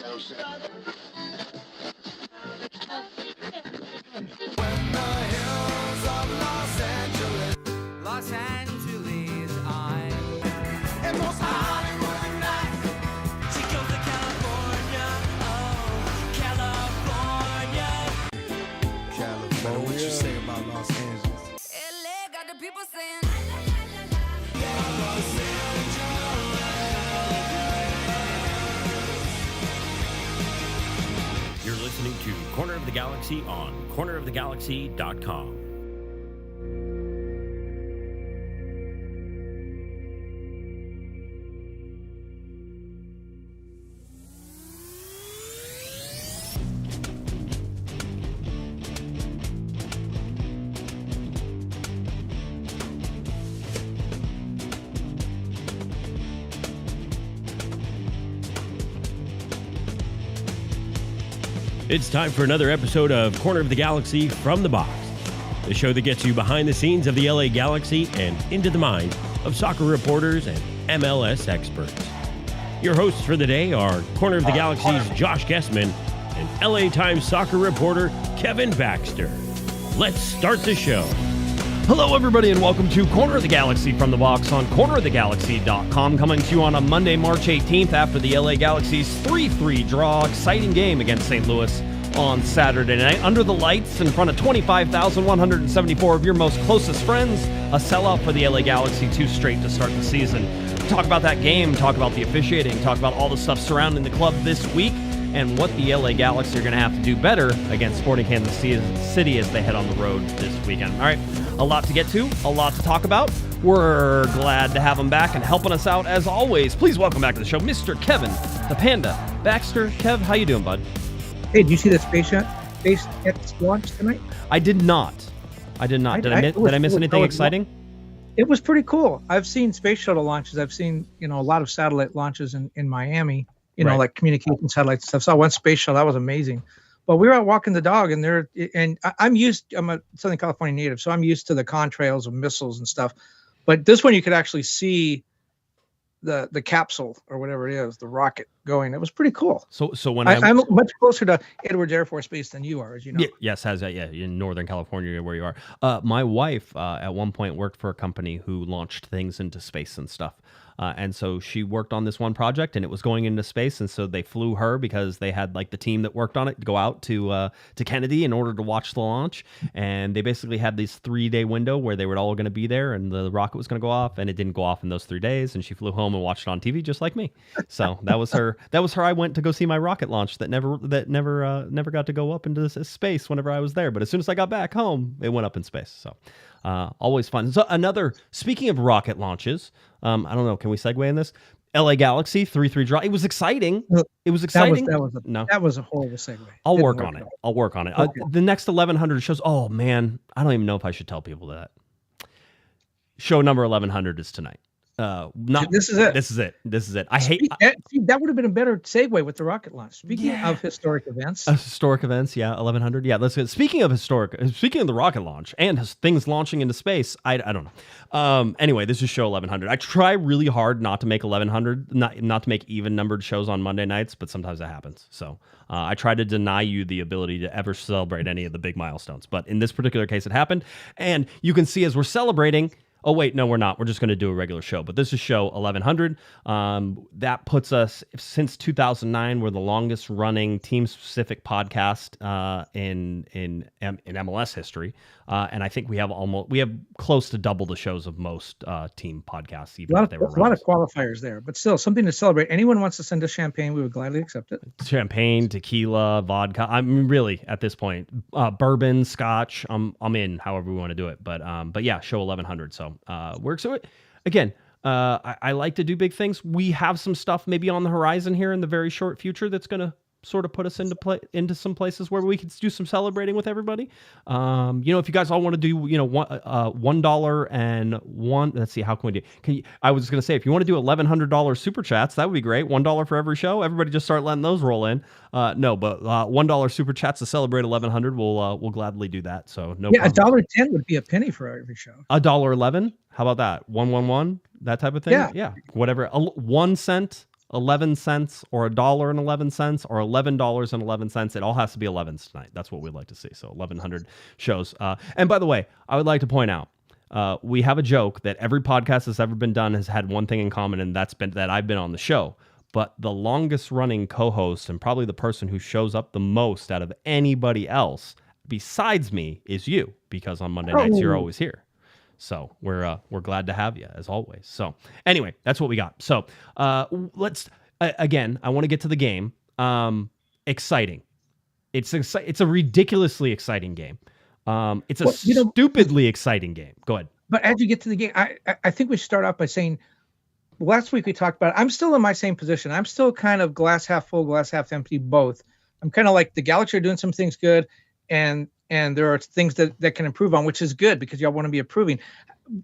Los Angeles, I'm and most Hollywood nights. She goes to California, oh, California. What you say about Los Angeles? LA got the people saying. You're listening to Corner of the Galaxy on cornerofthegalaxy.com. It's time for another episode of Corner of the Galaxy from the Box, the show that gets you behind the scenes of the LA Galaxy and into the minds of soccer reporters and MLS experts. Your hosts for the day are Corner of the Galaxy's Josh Guesman and LA Times soccer reporter Kevin Baxter. Let's start the show. Hello, everybody, and welcome to Corner of the Galaxy from the Box on cornerofthegalaxy.com, coming to you on a Monday, March 18th after the LA Galaxy's 3-3 draw. Exciting game against St. Louis on Saturday night. Under the lights, in front of 25,174 of your most closest friends, a sellout for the LA Galaxy, 2 straight to start the season. Talk about that game, talk about the officiating, talk about all the stuff surrounding the club this week, and what the LA Galaxy are going to have to do better against Sporting Kansas City as they head on the road this weekend. All right, a lot to get to, a lot to talk about. We're glad to have him back and helping us out as always. Please welcome back to the show, Mr. Kevin, the Panda Baxter. Kev, how you doing, bud? Hey, did you see the SpaceX launch tonight? I did not. Did I miss anything exciting? It was pretty cool. I've seen space shuttle launches. I've seen, a lot of satellite launches in Miami, Right. like communication satellites and stuff. So I went space shuttle. That was amazing. But we were out walking the dog I'm a Southern California native, so I'm used to the contrails of missiles and stuff. But this one, you could actually see the capsule or whatever it is, the rocket going. It was pretty cool. So when I'm much closer to Edwards Air Force Base than you are, as you know. Yes, in Northern California where you are. My wife at one point worked for a company who launched things into space and stuff. And so she worked on this one project and it was going into space. And so they flew her because they had like the team that worked on it to go out to Kennedy in order to watch the launch. And they basically had this 3-day window where they were all going to be there and the rocket was going to go off, and it didn't go off in those 3 days. And she flew home and watched it on TV just like me. So that was her. I went to go see my rocket launch that never got to go up into space whenever I was there. But as soon as I got back home, it went up in space. So always fun. So speaking of rocket launches, I don't know, can we segue in this? LA Galaxy 3-3 draw. It was exciting. It was exciting. That was a horrible segue. I'll work on it. Okay. The next 1100 shows. Oh man, I don't even know if I should tell people that. Show number 1100 is tonight. This is it. This is it. That would have been a better segue with the rocket launch. Speaking of historic events. Historic events, 1100. Yeah, let's go. Speaking of the rocket launch and things launching into space, I don't know. Anyway, this is show 1100. I try really hard not to make 1100, not to make even numbered shows on Monday nights, but sometimes that happens. So I try to deny you the ability to ever celebrate any of the big milestones. But in this particular case, it happened. And you can see as we're celebrating. Oh, wait, no, we're not. We're just going to do a regular show. But this is show 1100. That puts us, since 2009, we're the longest running team-specific podcast in MLS history. And I think we have close to double the shows of most team podcasts. Even a lot of qualifiers there, but still something to celebrate. Anyone wants to send us champagne, we would gladly accept it. Champagne, tequila, vodka. I'm really at this point, bourbon, scotch. I'm in, however we want to do it. But yeah, show 1100. So works. So again, I like to do big things. We have some stuff maybe on the horizon here in the very short future that's going to sort of put us into some places where we could do some celebrating with everybody. If you guys all want to do, $1 and one. Let's see, how can we do? I was going to say, if you want to do $1,100 super chats, that would be great. $1 for every show. Everybody just start letting those roll in. No, but $1 super chats to celebrate 1,100. We'll gladly do that. So no. Yeah, problem. $1.10 would be a penny for every show. $1.11. How about that? 111. That type of thing. Yeah. Whatever. 1 cent. 11 cents or $1.11 or $11.11. It all has to be 11s tonight. That's what we'd like to see. So 1,100 shows. And by the way, I would like to point out, we have a joke that every podcast that's ever been done has had one thing in common, and that's been that I've been on the show. But the longest running co-host and probably the person who shows up the most out of anybody else besides me is you, because on Monday nights you're always here. So we're glad to have you as always. So anyway, that's what we got. So let's again. I want to get to the game. Exciting. It's a ridiculously exciting game. It's a stupidly exciting game. Go ahead. But as you get to the game, I think we should start off by saying, last week we talked about it. I'm still in my same position. I'm still kind of glass half full, glass half empty, both. I'm kind of like the Galaxy are doing some things good, and there are things that can improve on, which is good because y'all want to be improving.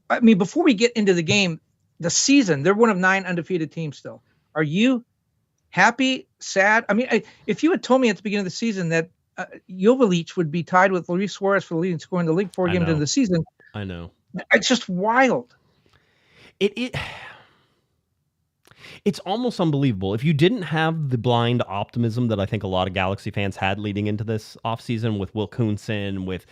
I mean, before we get into the game, the season, they're one of 9 undefeated teams still. Are you happy, sad? I mean, if you had told me at the beginning of the season that Yovelich would be tied with Luis Suarez for the leading scorer in the league 4 games into the season, I know. It's just wild. It's almost unbelievable. If you didn't have the blind optimism that I think a lot of Galaxy fans had leading into this offseason with Will Kuhnsen, with,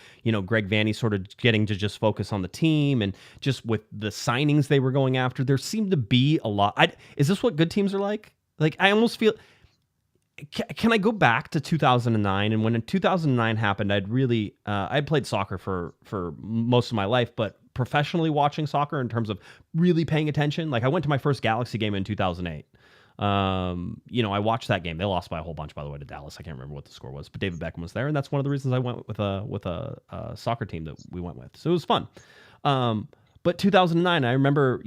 Greg Vanney sort of getting to just focus on the team, and just with the signings they were going after, there seemed to be a lot. Is this what good teams are like? Like, I almost feel... Can I go back to 2009? And when in 2009 happened, I'd played soccer for most of my life, but professionally watching soccer in terms of really paying attention, like I went to my first Galaxy game in 2008. I watched that game. They lost by a whole bunch, by the way, to Dallas. I can't remember what the score was, but David Beckham was there, and that's one of the reasons I went with a soccer team that we went with. So it was fun. But 2009, I remember,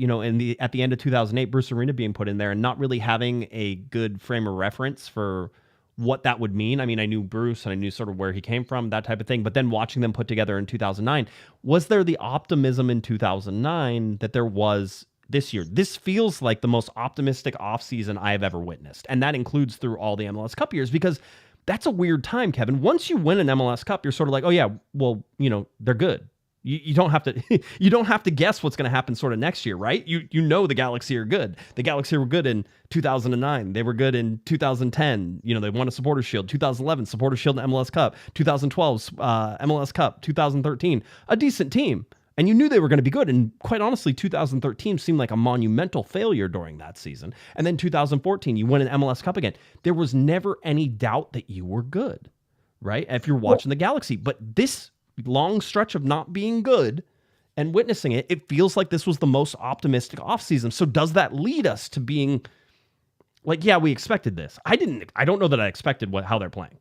at the end of 2008, Bruce Arena being put in there and not really having a good frame of reference for what that would mean. I mean, I knew Bruce and I knew sort of where he came from, that type of thing. But then watching them put together in 2009, was there the optimism in 2009 that there was this year? This feels like the most optimistic offseason I have ever witnessed. And that includes through all the MLS Cup years, because that's a weird time, Kevin. Once you win an MLS Cup, you're sort of like, oh yeah, well, they're good. You don't have to you don't have to guess what's going to happen sort of next year, right? You know the Galaxy are good. The Galaxy were good in 2009. They were good in 2010. They won a Supporters Shield. 2011 Supporters Shield and MLS Cup. 2012 MLS Cup. 2013 a decent team, and you knew they were going to be good. And quite honestly, 2013 seemed like a monumental failure during that season. And then 2014 you win an MLS Cup again. There was never any doubt that you were good, right? If you're watching the Galaxy, but this long stretch of not being good and witnessing it feels like this was the most optimistic offseason. So does that lead us to being like, yeah, we expected this? I don't know that I expected how they're playing.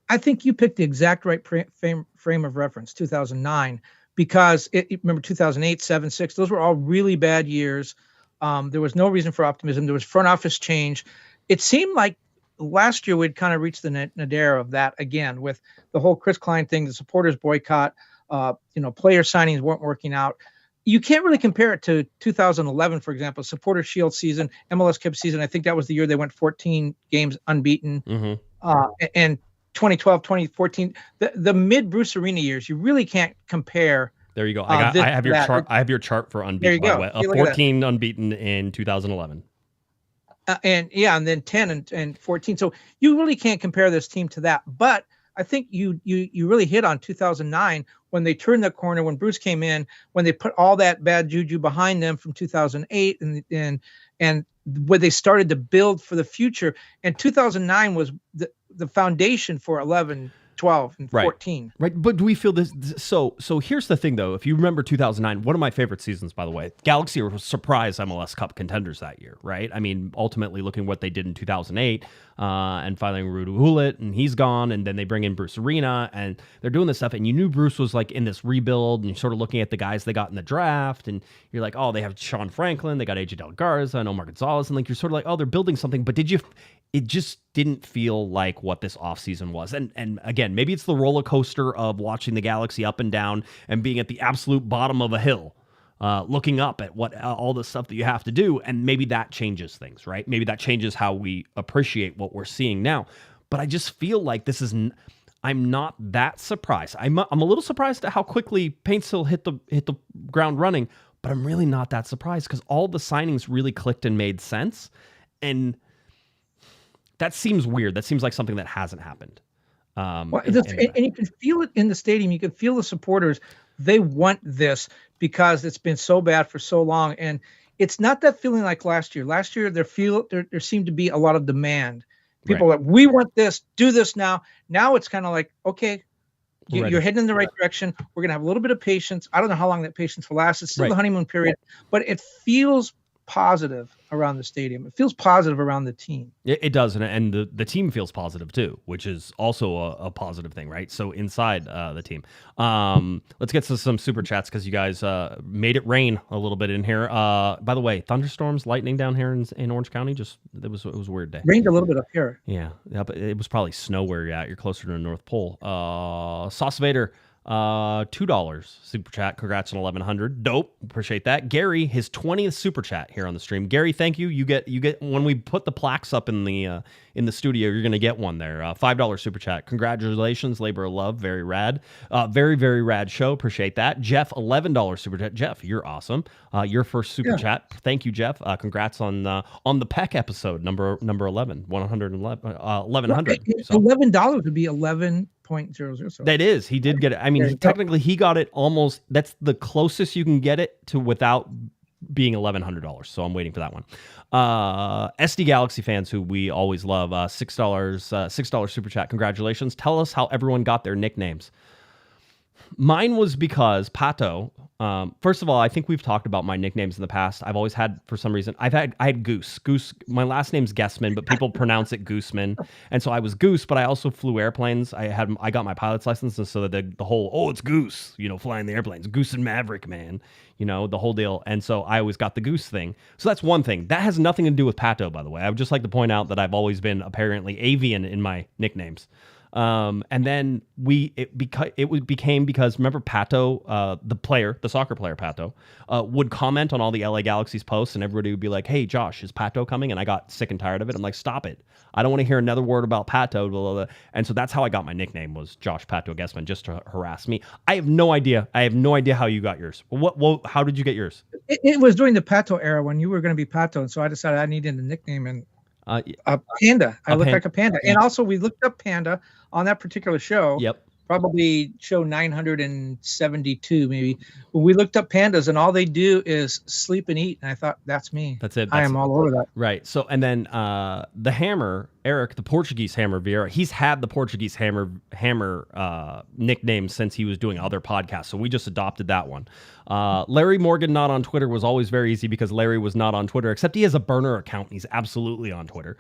I think you picked the exact right frame of reference, 2009, because remember 2008, 7, 6, those were all really bad years. There was no reason for optimism. There was front office change. It seemed like last year we'd kind of reached the nadir of that again with the whole Chris Klein thing, the supporters boycott, player signings weren't working out. You can't really compare it to 2011, for example, Supporters Shield season, MLS Cup season. I think that was the year they went 14 games unbeaten. Mm-hmm. And 2012, 2014, the mid Bruce Arena years, you really can't compare. There you go. I have your chart. I have your chart for unbeaten. There you go. 14 unbeaten in 2011. And then 10 and 14. So you really can't compare this team to that. But I think you really hit on 2009 when they turned the corner, when Bruce came in, when they put all that bad juju behind them from 2008 and when they started to build for the future. And 2009 was the foundation for 11, 12, and 14. Right. But do we feel this? So here's the thing, though. If you remember 2009, one of my favorite seasons, by the way, Galaxy were surprise MLS Cup contenders that year, right? I mean, ultimately looking at what they did in 2008 and filing Ruud Gullit, and he's gone, and then they bring in Bruce Arena, and they're doing this stuff, and you knew Bruce was like in this rebuild, and you're sort of looking at the guys they got in the draft, and you're like, oh, they have Sean Franklin, they got AJ Del Garza, and Omar Gonzalez, and like you're sort of like, oh, they're building something, but it just didn't feel like what this offseason was. And again, maybe it's the roller coaster of watching the Galaxy up and down and being at the absolute bottom of a hill, looking up at what all the stuff that you have to do. And maybe that changes things, right? Maybe that changes how we appreciate what we're seeing now. But I just feel like I'm not that surprised. I'm a little surprised at how quickly Paintsville hit the ground running, but I'm really not that surprised because all the signings really clicked and made sense. And That seems weird. That seems like something that hasn't happened. Well, and you can feel it in the stadium. You can feel the supporters. They want this because it's been so bad for so long. And it's not that feeling like last year. Last year, there seemed to be a lot of demand. People Right. like, we want this, do this now. Now it's kind of like, okay, you're heading in the right direction. We're going to have a little bit of patience. I don't know how long that patience will last. It's still the honeymoon period, but it feels positive around the stadium. It feels positive around the team. It does, and the team feels positive too, which is also a positive thing, right? So inside the team, let's get to some super chats because you guys made it rain a little bit in here. By the way, thunderstorms, lightning down here in Orange County. It was a weird day. Rained a little bit up here. Yeah, but it was probably snow where you're at. You're closer to the North Pole. Sauce Vader. $2 super chat. Congrats on 1100. Dope. Appreciate that. Gary, his 20th super chat here on the stream. Gary, thank you. You get when we put the plaques up in the studio, you're gonna get one there. $5 super chat. Congratulations, labor of love. Very rad. Very, very rad show. Appreciate that. Jeff, $11 super chat. Jeff, you're awesome. Your first super chat. Thank you, Jeff. Congrats on the Pec episode number 11, 1100. So. $11 would be 11.00. So that is, he did get it. I mean, technically, he got it almost. That's the closest you can get it to without being $1,100. So I'm waiting for that one. SD Galaxy fans, who we always love, $6 super chat. Congratulations. Tell us how everyone got their nicknames. Mine was because Pato. First of all, I think we've talked about my nicknames in the past. I've always had, for some reason, I had Goose. My last name's Guesman, but people pronounce it Guesman, and so I was Goose. But I also flew airplanes. I got my pilot's license, and so the whole it's Goose, flying the airplanes, Goose and Maverick, man, the whole deal. And so I always got the Goose thing. So that's one thing. That has nothing to do with Pato, by the way. I would just like to point out that I've always been apparently avian in my nicknames. And then it became because remember Pato, the soccer player Pato, would comment on all the LA Galaxy's posts, and everybody would be like, "Hey, Josh, is Pato coming?" And I got sick and tired of it. I'm like, "Stop it! I don't want to hear another word about Pato." Blah, blah, blah. And so that's how I got my nickname, was Josh Pato Guesman, just to harass me. I have no idea. how you got yours. How did you get yours? It was during the Pato era when you were going to be Pato, and so I decided I needed a nickname, and a panda. I look like a panda. And also we looked up panda on that particular show. Yep. Probably show 972 maybe. When we looked up pandas, and all they do is sleep and eat, and I thought, that's me. That's it. I am all over that. Right. So, and then the Hammer, Eric, the Portuguese Hammer Vieira, he's had the Portuguese Hammer nickname since he was doing other podcasts. So we just adopted that one. Larry Morgan, not on Twitter, was always very easy because Larry was not on Twitter, except he has a burner account. And he's absolutely on Twitter.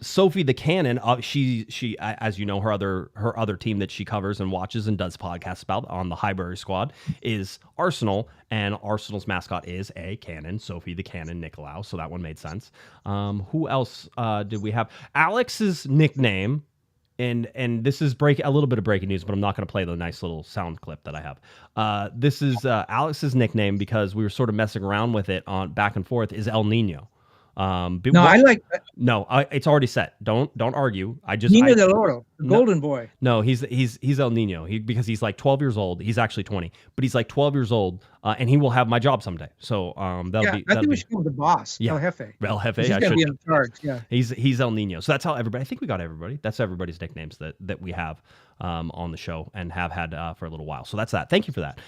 Sophie the Cannon, she as you know, her other team that she covers and watches and does podcasts about on the Highbury Squad is Arsenal, and Arsenal's mascot is a cannon, Sophie the Cannon Nicolau. So that one made sense. Who else did we have? Alex's nickname, and this is a little bit of breaking news, but I'm not going to play the nice little sound clip that I have. This is Alex's nickname because we were sort of messing around with it on back and forth, is El Nino. I like that. No, it's already set. Don't argue. Nino del Oro, the golden boy. No, he's El Nino. Because he's like 12 years old. He's actually 20, but he's like 12 years old, and he will have my job someday. So I think we should call him the boss. Yeah. El Jefe. El Jefe. He's gonna be in charge. Yeah. He's El Nino. So that's how everybody. I think we got everybody. That's everybody's nicknames that we have on the show and have had for a little while. So that's that. Thank you for that.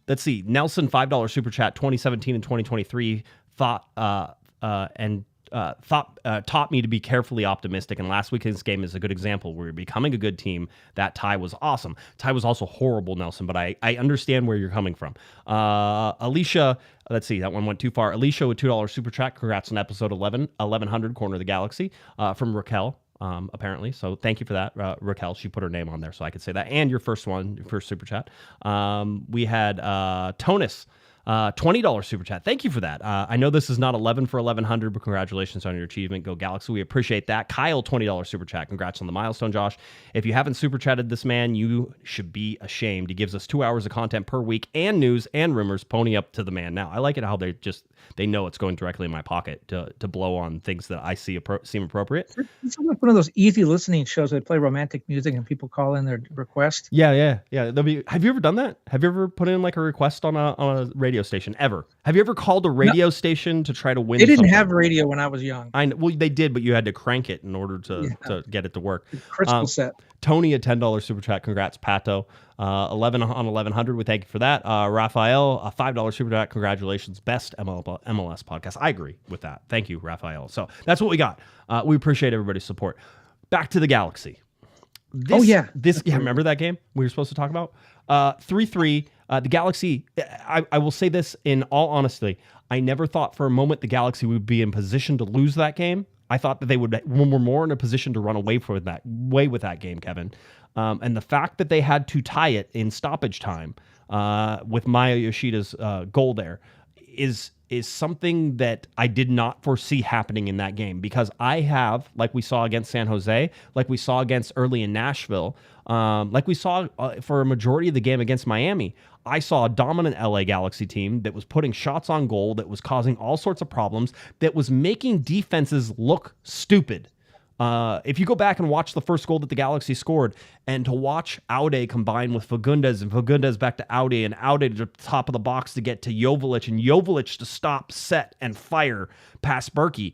Let's see. Nelson, $5 super chat. 2017 and 2023 taught me to be carefully optimistic, and last weekend's game is a good example. We're becoming a good team. That tie was awesome. Tie was also horrible, Nelson, but I understand where you're coming from. Alicia, let's see, that one went too far. Alicia with $2 super chat. Congrats on episode 1100, Corner of the Galaxy, from Raquel. Apparently. So thank you for that, Raquel. She put her name on there so I could say that. And your first super chat. We had Tonus, $20 super chat. Thank you for that. I know this is not 11 for 1100, but congratulations on your achievement. Go Galaxy. We appreciate that. Kyle, $20 super chat. Congrats on the milestone, Josh. If you haven't super chatted this man, you should be ashamed. He gives us 2 hours of content per week and news and rumors. Pony up to the man. Now, I like it how they know it's going directly in my pocket to blow on things that I see seem appropriate. It's like one of those easy listening shows. They play romantic music and people call in their request. Yeah. Have you ever done that? Have you ever put in like a request on a radio radio station ever. Have you ever called a radio station to try to win? They didn't something? have radio when I was young. Well, they did, but you had to crank it in order to get it to work. Crystal set. Tony, a $10 super chat. Congrats, Pato. 11 on 1100. We thank you for that. Raphael, a $5 super chat. Congratulations. Best MLS podcast. I agree with that. Thank you, Raphael. So that's what we got. We appreciate everybody's support. Back to the Galaxy. Remember that game we were supposed to talk about? 3-3. The Galaxy, I will say this in all honesty, I never thought for a moment the Galaxy would be in position to lose that game. I thought that they were more in a position to run away with that game, Kevin. And the fact that they had to tie it in stoppage time with Maya Yoshida's goal there is something that I did not foresee happening in that game, because I have, like we saw against San Jose, like we saw against early in Nashville, like we saw for a majority of the game against Miami, I saw a dominant LA Galaxy team that was putting shots on goal, that was causing all sorts of problems, that was making defenses look stupid. If you go back and watch the first goal that the Galaxy scored, and to watch Aude combine with Fagundes, and Fagundes back to Aude, and Aude to the top of the box to get to Yovelich, and Yovelich to stop, set, and fire past Berkey,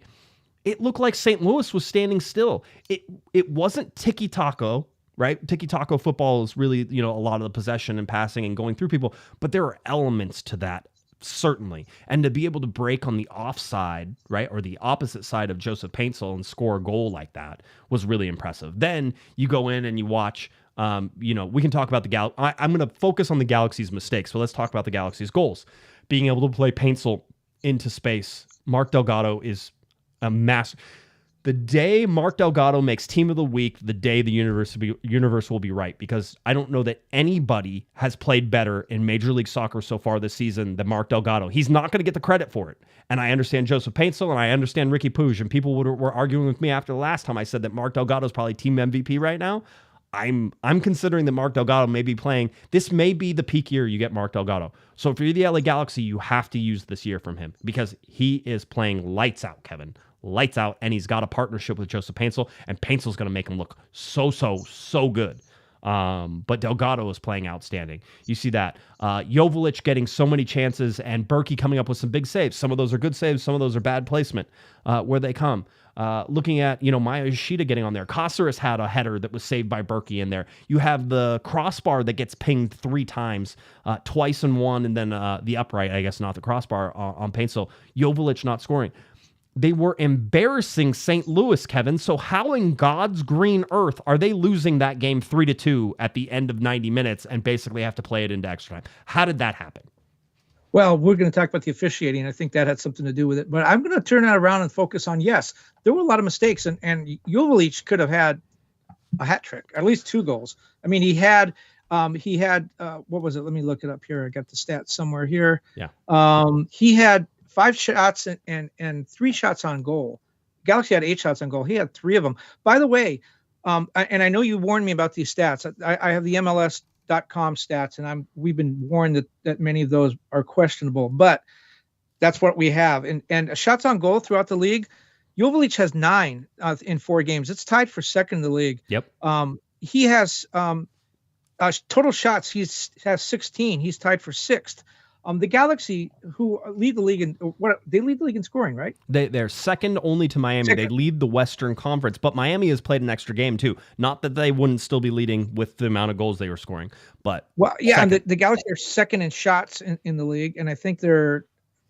it looked like St. Louis was standing still. It wasn't tiki-taka, right? Tiki-taka football is really, a lot of the possession and passing and going through people, but there are elements to that. Certainly. And to be able to break on the offside, right, or the opposite side of Joseph Paintsel and score a goal like that was really impressive. Then you go in and you watch, we can talk about the Galaxy. I'm going to focus on the Galaxy's mistakes, so let's talk about the Galaxy's goals. Being able to play Paintsel into space. Mark Delgado is a master. The day Mark Delgado makes Team of the Week, the day the universe will be right, because I don't know that anybody has played better in Major League Soccer so far this season than Mark Delgado. He's not going to get the credit for it. And I understand Joseph Paintsel, and I understand Ricky Puig, and people were arguing with me after the last time I said that Mark Delgado is probably team MVP right now. I'm considering that Mark Delgado may be playing. This may be the peak year you get Mark Delgado. So if you're the LA Galaxy, you have to use this year from him, because he is playing lights out, Kevin. Lights out, and he's got a partnership with Joseph Paintsel, and Paintsel's going to make him look so good. But Delgado is playing outstanding. You see that. Yovelich getting so many chances, and Berkey coming up with some big saves. Some of those are good saves, some of those are bad placement where they come. Looking at, Maya Yoshida getting on there. Cáceres had a header that was saved by Berkey in there. You have the crossbar that gets pinged 3 times, twice in one, and then the upright, I guess not the crossbar on Paintsel. Yovelich not scoring. They were embarrassing St. Louis, Kevin. So how in God's green earth are they losing that game 3-2 at the end of 90 minutes and basically have to play it into extra time? How did that happen? Well, we're going to talk about the officiating. I think that had something to do with it. But I'm going to turn that around and focus on, yes, there were a lot of mistakes. And Yovelich could have had a hat trick, at least 2 goals. I mean, he had what was it? Let me look it up here. I got the stats somewhere here. Yeah. He had 5 shots and 3 shots on goal. Galaxy had 8 shots on goal. He had 3 of them. By the way, and I know you warned me about these stats. I have the MLS.com stats, and we've been warned that many of those are questionable, but that's what we have. And shots on goal throughout the league, Yovelich has 9 in 4 games. It's tied for second in the league. Yep. He has total shots. He has 16. He's tied for 6th. The Galaxy, who lead the league they lead the league in scoring, right? They're second only to Miami. Second. They lead the Western Conference, but Miami has played an extra game too. Not that they wouldn't still be leading with the amount of goals they were scoring, but and the Galaxy are second in shots in the league, and I think they're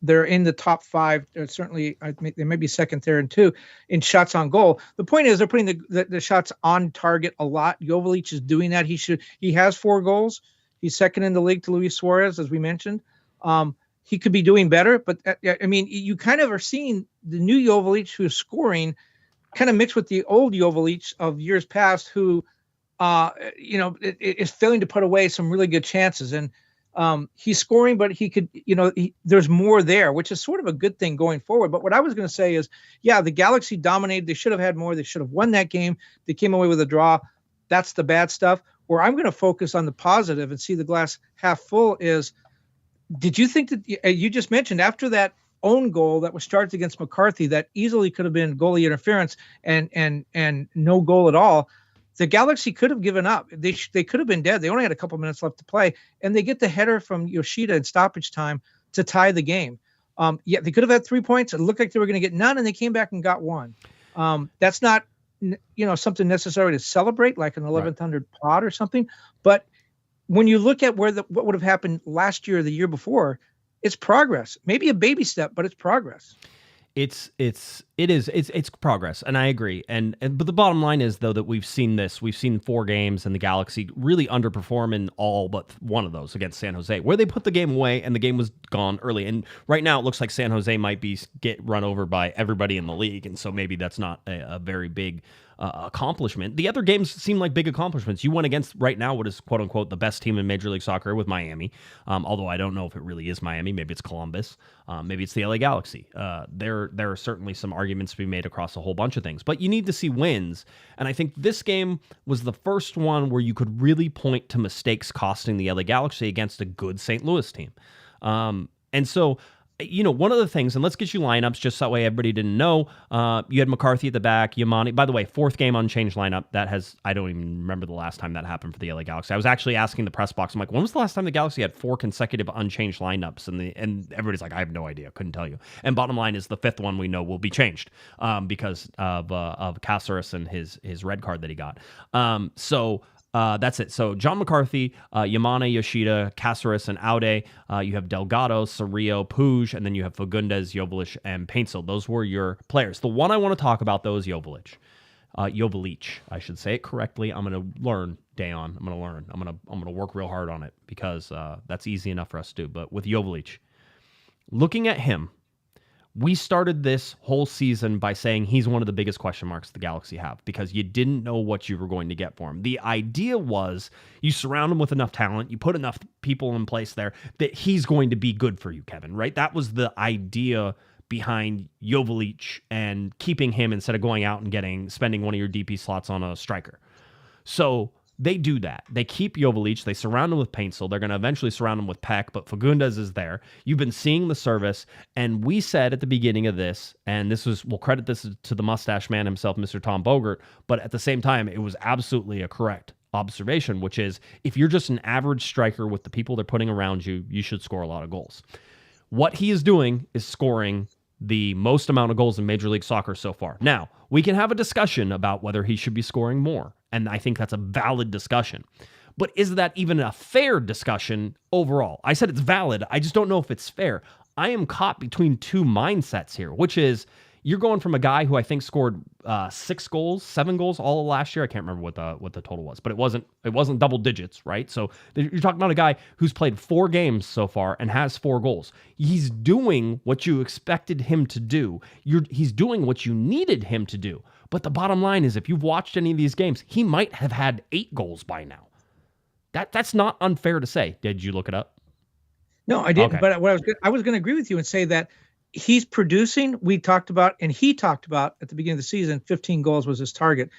in the top 5. Certainly, they may be second there and 2 in shots on goal. The point is, they're putting the shots on target a lot. Yovelich is doing that. He has 4 goals. He's second in the league to Luis Suarez, as we mentioned. He could be doing better, but I mean, you kind of are seeing the new Yovelich who is scoring kind of mixed with the old Yovelich of years past who, is failing to put away some really good chances. And he's scoring, but he could, there's more there, which is sort of a good thing going forward. But what I was going to say is, yeah, the Galaxy dominated. They should have had more. They should have won that game. They came away with a draw. That's the bad stuff. Where I'm going to focus on the positive and see the glass half full is, did you think that you just mentioned after that own goal that was charged against McCarthy that easily could have been goalie interference and no goal at all? The Galaxy could have given up. They could have been dead. They only had a couple minutes left to play, and they get the header from Yoshida in stoppage time to tie the game. Yeah, they could have had 3 points. It looked like they were going to get none, and they came back and got one. That's not, something necessary to celebrate, like an 1100 pot or something. But when you look at what would have happened last year or the year before, it's progress. Maybe a baby step, but it's progress. It's progress, and I agree. But the bottom line is, though, that we've seen 4 games and the Galaxy really underperform in all but one of those against San Jose, where they put the game away and the game was gone early. And right now it looks like San Jose might get run over by everybody in the league, and so maybe that's not a very big accomplishment. The other games seem like big accomplishments. You went against right now what is quote unquote the best team in Major League Soccer with Miami, although I don't know if it really is Miami. Maybe it's Columbus. Maybe it's the LA Galaxy. There are certainly some arguments to be made across a whole bunch of things, but you need to see wins. And I think this game was the first one where you could really point to mistakes costing the LA Galaxy against a good St. Louis team. And so, one of the things, and let's get you lineups just that way everybody didn't know. You had McCarthy at the back, Yamani. By the way, 4th game unchanged lineup. I don't even remember the last time that happened for the LA Galaxy. I was actually asking the press box, I'm like, when was the last time the Galaxy had 4 consecutive unchanged lineups? And everybody's like, I have no idea, couldn't tell you. And bottom line is the 5th one we know will be changed because of Caceres and his red card that he got. That's it. So John McCarthy, Yamane, Yoshida, Caceres, and Aude. You have Delgado, Cerrillo, Puig, and then you have Fagundes, Yovelich, and Paintsel. Those were your players. The one I want to talk about, though, is Yovelich. Yovelich. I should say it correctly. I'm going to learn, Dejan. I'm going to learn. I'm going to work real hard on it because that's easy enough for us to do. But with Yovelich, looking at him, we started this whole season by saying he's one of the biggest question marks the Galaxy have because you didn't know what you were going to get for him. The idea was you surround him with enough talent, you put enough people in place there that he's going to be good for you, Kevin, right? That was the idea behind Yovelich and keeping him instead of going out and spending one of your DP slots on a striker. So they do that. They keep Yovelich. They surround him with Paintsel. They're going to eventually surround him with Pec, but Fagundes is there. You've been seeing the service, and we said at the beginning of this, and we'll credit this to the mustache man himself, Mr. Tom Bogert, but at the same time, it was absolutely a correct observation, which is if you're just an average striker with the people they're putting around you, you should score a lot of goals. What he is doing is scoring the most amount of goals in Major League Soccer so far. Now, we can have a discussion about whether he should be scoring more, and I think that's a valid discussion. But is that even a fair discussion overall? I said it's valid. I just don't know if it's fair. I am caught between 2 mindsets here, which is you're going from a guy who I think scored 7 goals all of last year. I can't remember what the total was, but it wasn't double digits, right? So you're talking about a guy who's played 4 games so far and has 4 goals. He's doing what you expected him to do. He's doing what you needed him to do. But the bottom line is, if you've watched any of these games, he might have had 8 goals by now. That's not unfair to say. Did you look it up? No, I didn't. Okay. But what I was going to agree with you and say that he's producing. We talked about, and he talked about at the beginning of the season, 15 goals was his target.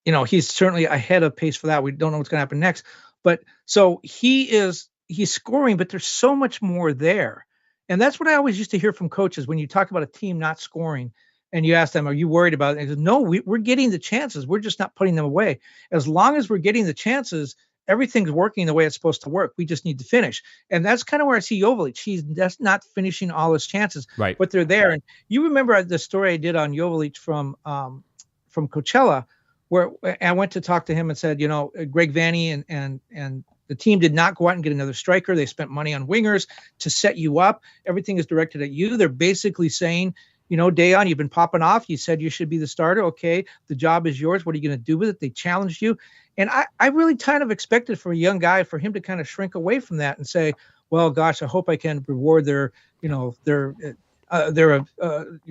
He's certainly ahead of pace for that. We don't know what's going to happen next. But so he's scoring, but there's so much more there. And that's what I always used to hear from coaches when you talk about a team not scoring and you ask them, are you worried about it? And they go, no, we're getting the chances. We're just not putting them away. As long as we're getting the chances, everything's working the way it's supposed to work. We just need to finish. And that's kind of where I see Yovelich. He's just not finishing all his chances, right? But they're there. And you remember the story I did on Yovelich from Coachella, where I went to talk to him and said, Greg Vanney and the team did not go out and get another striker. They spent money on wingers to set you up. Everything is directed at you. They're basically saying, Dejan, you've been popping off. You said you should be the starter. Okay, the job is yours. What are you going to do with it? They challenged you. And I really kind of expected for a young guy for him to kind of shrink away from that and say, well, gosh, I hope I can reward their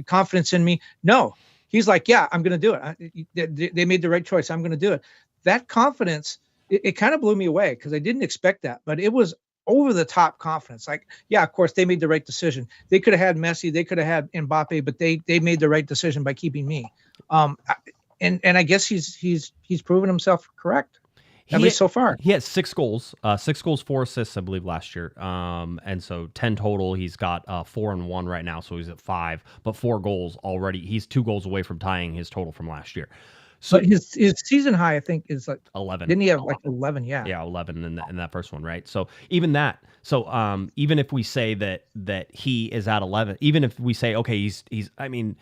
confidence in me. No, he's like, yeah, I'm going to do it. They made the right choice. I'm going to do it. That confidence, it kind of blew me away because I didn't expect that, but it was over the top confidence. Like, yeah, of course they made the right decision. They could have had Messi, they could have had Mbappe, but they made the right decision by keeping me. And I guess he's proven himself correct, at least so far. He has 6 goals, 4 assists, I believe, last year. And so 10 total. He's got 4 and 1 right now, so he's at 5, but 4 goals already. He's 2 goals away from tying his total from last year. So But his season high, I think, is like 11. Didn't he have like 11? Yeah. Yeah, 11 in that first one, right? So even that. So even if we say that he is at 11, even if we say okay, he's I mean,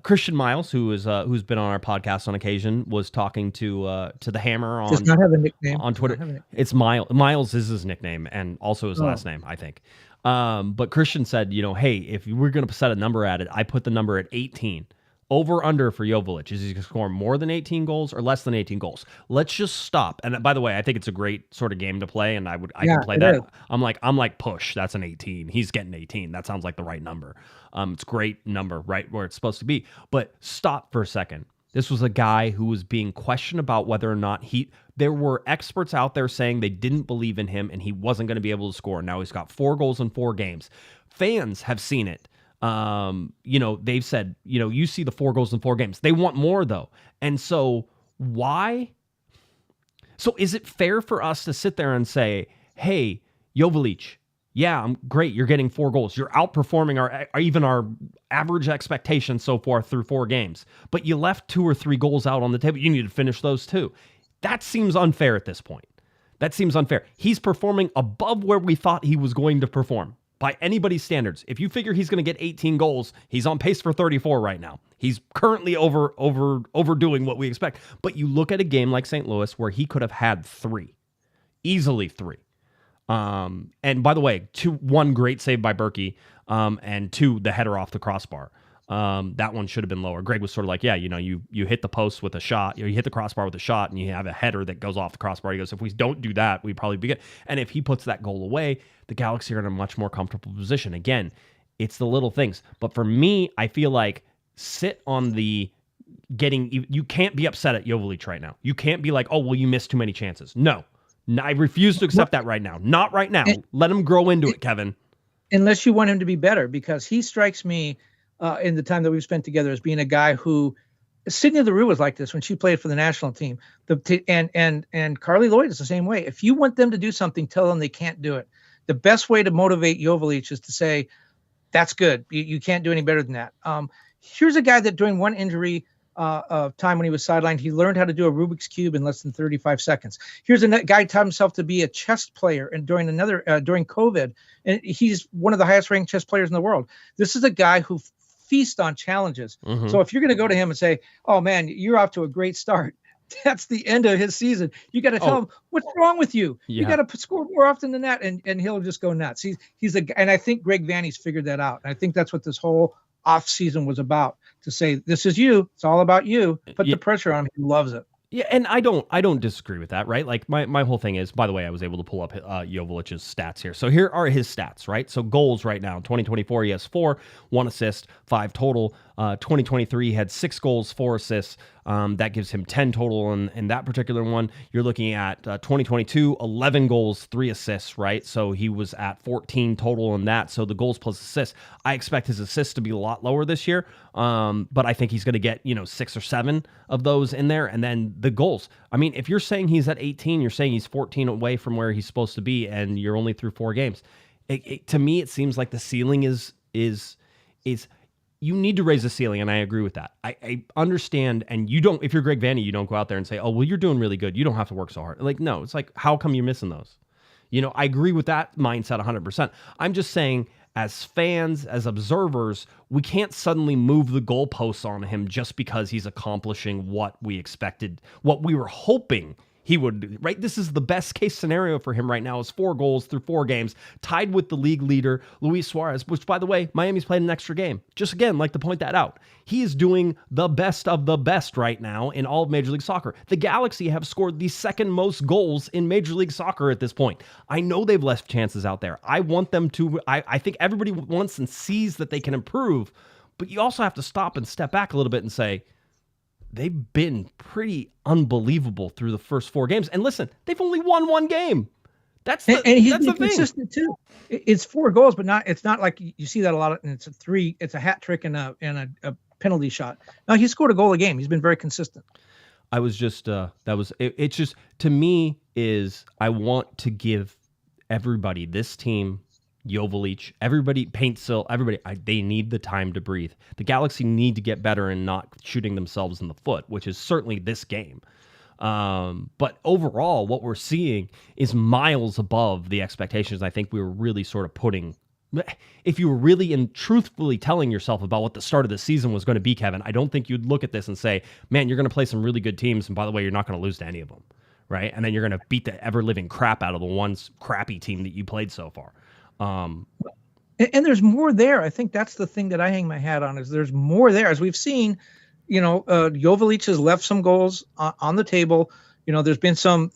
Christian Miles, who's been on our podcast on occasion, was talking to the Hammer Does not have a nickname. on Does Twitter. not have a nickname. It's Miles. Miles is his nickname and also his Oh. last name, I think. But Christian said, hey, if we're going to set a number at it, I put the number at 18. Over under for Yovelich. Is he going to score more than 18 goals or less than 18 goals? Let's just stop. And by the way, I think it's a great sort of game to play, and I can play that. is. I'm like push. That's an 18. He's getting 18. That sounds like the right number. It's a great number, right where it's supposed to be. But stop for a second. This was a guy who was being questioned about whether or not there were experts out there saying they didn't believe in him and he wasn't going to be able to score. Now he's got 4 goals in 4 games. Fans have seen it. They've said, you see the 4 goals in 4 games. They want more though. And so why? So is it fair for us to sit there and say, hey, Yovelich, yeah, I'm great. You're getting 4 goals. You're outperforming our average expectations so far through 4 games, but you left 2 or 3 goals out on the table. You need to finish those too. That seems unfair at this point. That seems unfair. He's performing above where we thought he was going to perform. By anybody's standards, if you figure he's going to get 18 goals, he's on pace for 34 right now. He's currently overdoing what we expect. But you look at a game like St. Louis where he could have had 3, easily 3. And by the way, 1 great save by Berkey, and 2 the header off the crossbar. That one should have been lower. Greg was sort of like, yeah, you hit the post with a shot, you hit the crossbar with a shot, and you have a header that goes off the crossbar. He goes, if we don't do that, we'd probably be good. And if he puts that goal away, the Galaxy are in a much more comfortable position. Again, it's the little things. But for me, I feel like sit on the you can't be upset at Yovelich right now. You can't be like, oh, well, you missed too many chances. No, I refuse to accept that right now. Not right now. Let him grow into it, Kevin. Unless you want him to be better, because he strikes me in the time that we've spent together as being a guy who Sydney LaRue was like this when she played for the national team. And Carly Lloyd is the same way. If you want them to do something, tell them they can't do it. The best way to motivate Yovelich is to say, that's good. You can't do any better than that. Here's a guy that during one injury time when he was sidelined, he learned how to do a Rubik's Cube in less than 35 seconds. Here's a guy taught himself to be a chess player, and during COVID, and he's one of the highest ranked chess players in the world. This is a guy who feast on challenges. Mm-hmm. So if you're going to go to him and say, oh man, you're off to a great start, that's the end of his season. You got to tell him what's wrong with you. Yeah. You got to score more often than that. And he'll just go nuts. And I think Greg Vanney's figured that out. And I think that's what this whole off season was about, to say, this is you. It's all about you. Put the pressure on him. He loves it. Yeah, and I don't disagree with that, right? Like my whole thing is, by the way, I was able to pull up Jovelich's stats here. So here are his stats, right? So goals right now, 2024, he has 4, 1 assist, 5 total. 2023, he had 6 goals, 4 assists. That gives him 10 total in that particular one. You're looking at 2022, 11 goals, 3 assists, right? So he was at 14 total in that. So the goals plus assists. I expect his assists to be a lot lower this year, but I think he's going to get 6 or 7 of those in there. And then the goals. I mean, if you're saying he's at 18, you're saying he's 14 away from where he's supposed to be, and you're only through 4 games. To me, it seems like the ceiling is you need to raise the ceiling, and I agree with that. I understand, and you don't. If you're Greg Vanney, you don't go out there and say, "Oh, well, you're doing really good. You don't have to work so hard." Like, no, it's like, how come you're missing those? I agree with that mindset 100%. I'm just saying, as fans, as observers, we can't suddenly move the goalposts on him just because he's accomplishing what we expected, what we were hoping he would do, right? This is the best case scenario for him right now, is 4 goals through 4 games, tied with the league leader, Luis Suarez, which, by the way, Miami's played an extra game. Just again, like to point that out. He is doing the best of the best right now in all of Major League Soccer. The Galaxy have scored the second most goals in Major League Soccer at this point. I know they've left chances out there. I want them to, I think everybody wants and sees that they can improve, but you also have to stop and step back a little bit and say, they've been pretty unbelievable through the first 4 games. And listen, they've only won 1 game. That's the, and he's been consistent too. It's 4 goals, but it's not like you see that a lot. And it's a hat trick and a penalty shot. No, he scored a goal a game. He's been very consistent. I was just it's just, to me, is I want to give everybody, this team, Yovelich, everybody, Paintsill, everybody, they need the time to breathe. The Galaxy need to get better and not shooting themselves in the foot, which is certainly this game. But overall, what we're seeing is miles above the expectations I think we were really sort of putting. If you were really and truthfully telling yourself about what the start of the season was going to be, Kevin, I don't think you'd look at this and say, man, you're going to play some really good teams. And by the way, you're not going to lose to any of them. Right. And then you're going to beat the ever living crap out of the one crappy team that you played so far. And there's more there. I think that's the thing that I hang my hat on is there's more there. As we've seen, Yovelich has left some goals on the table. There's been some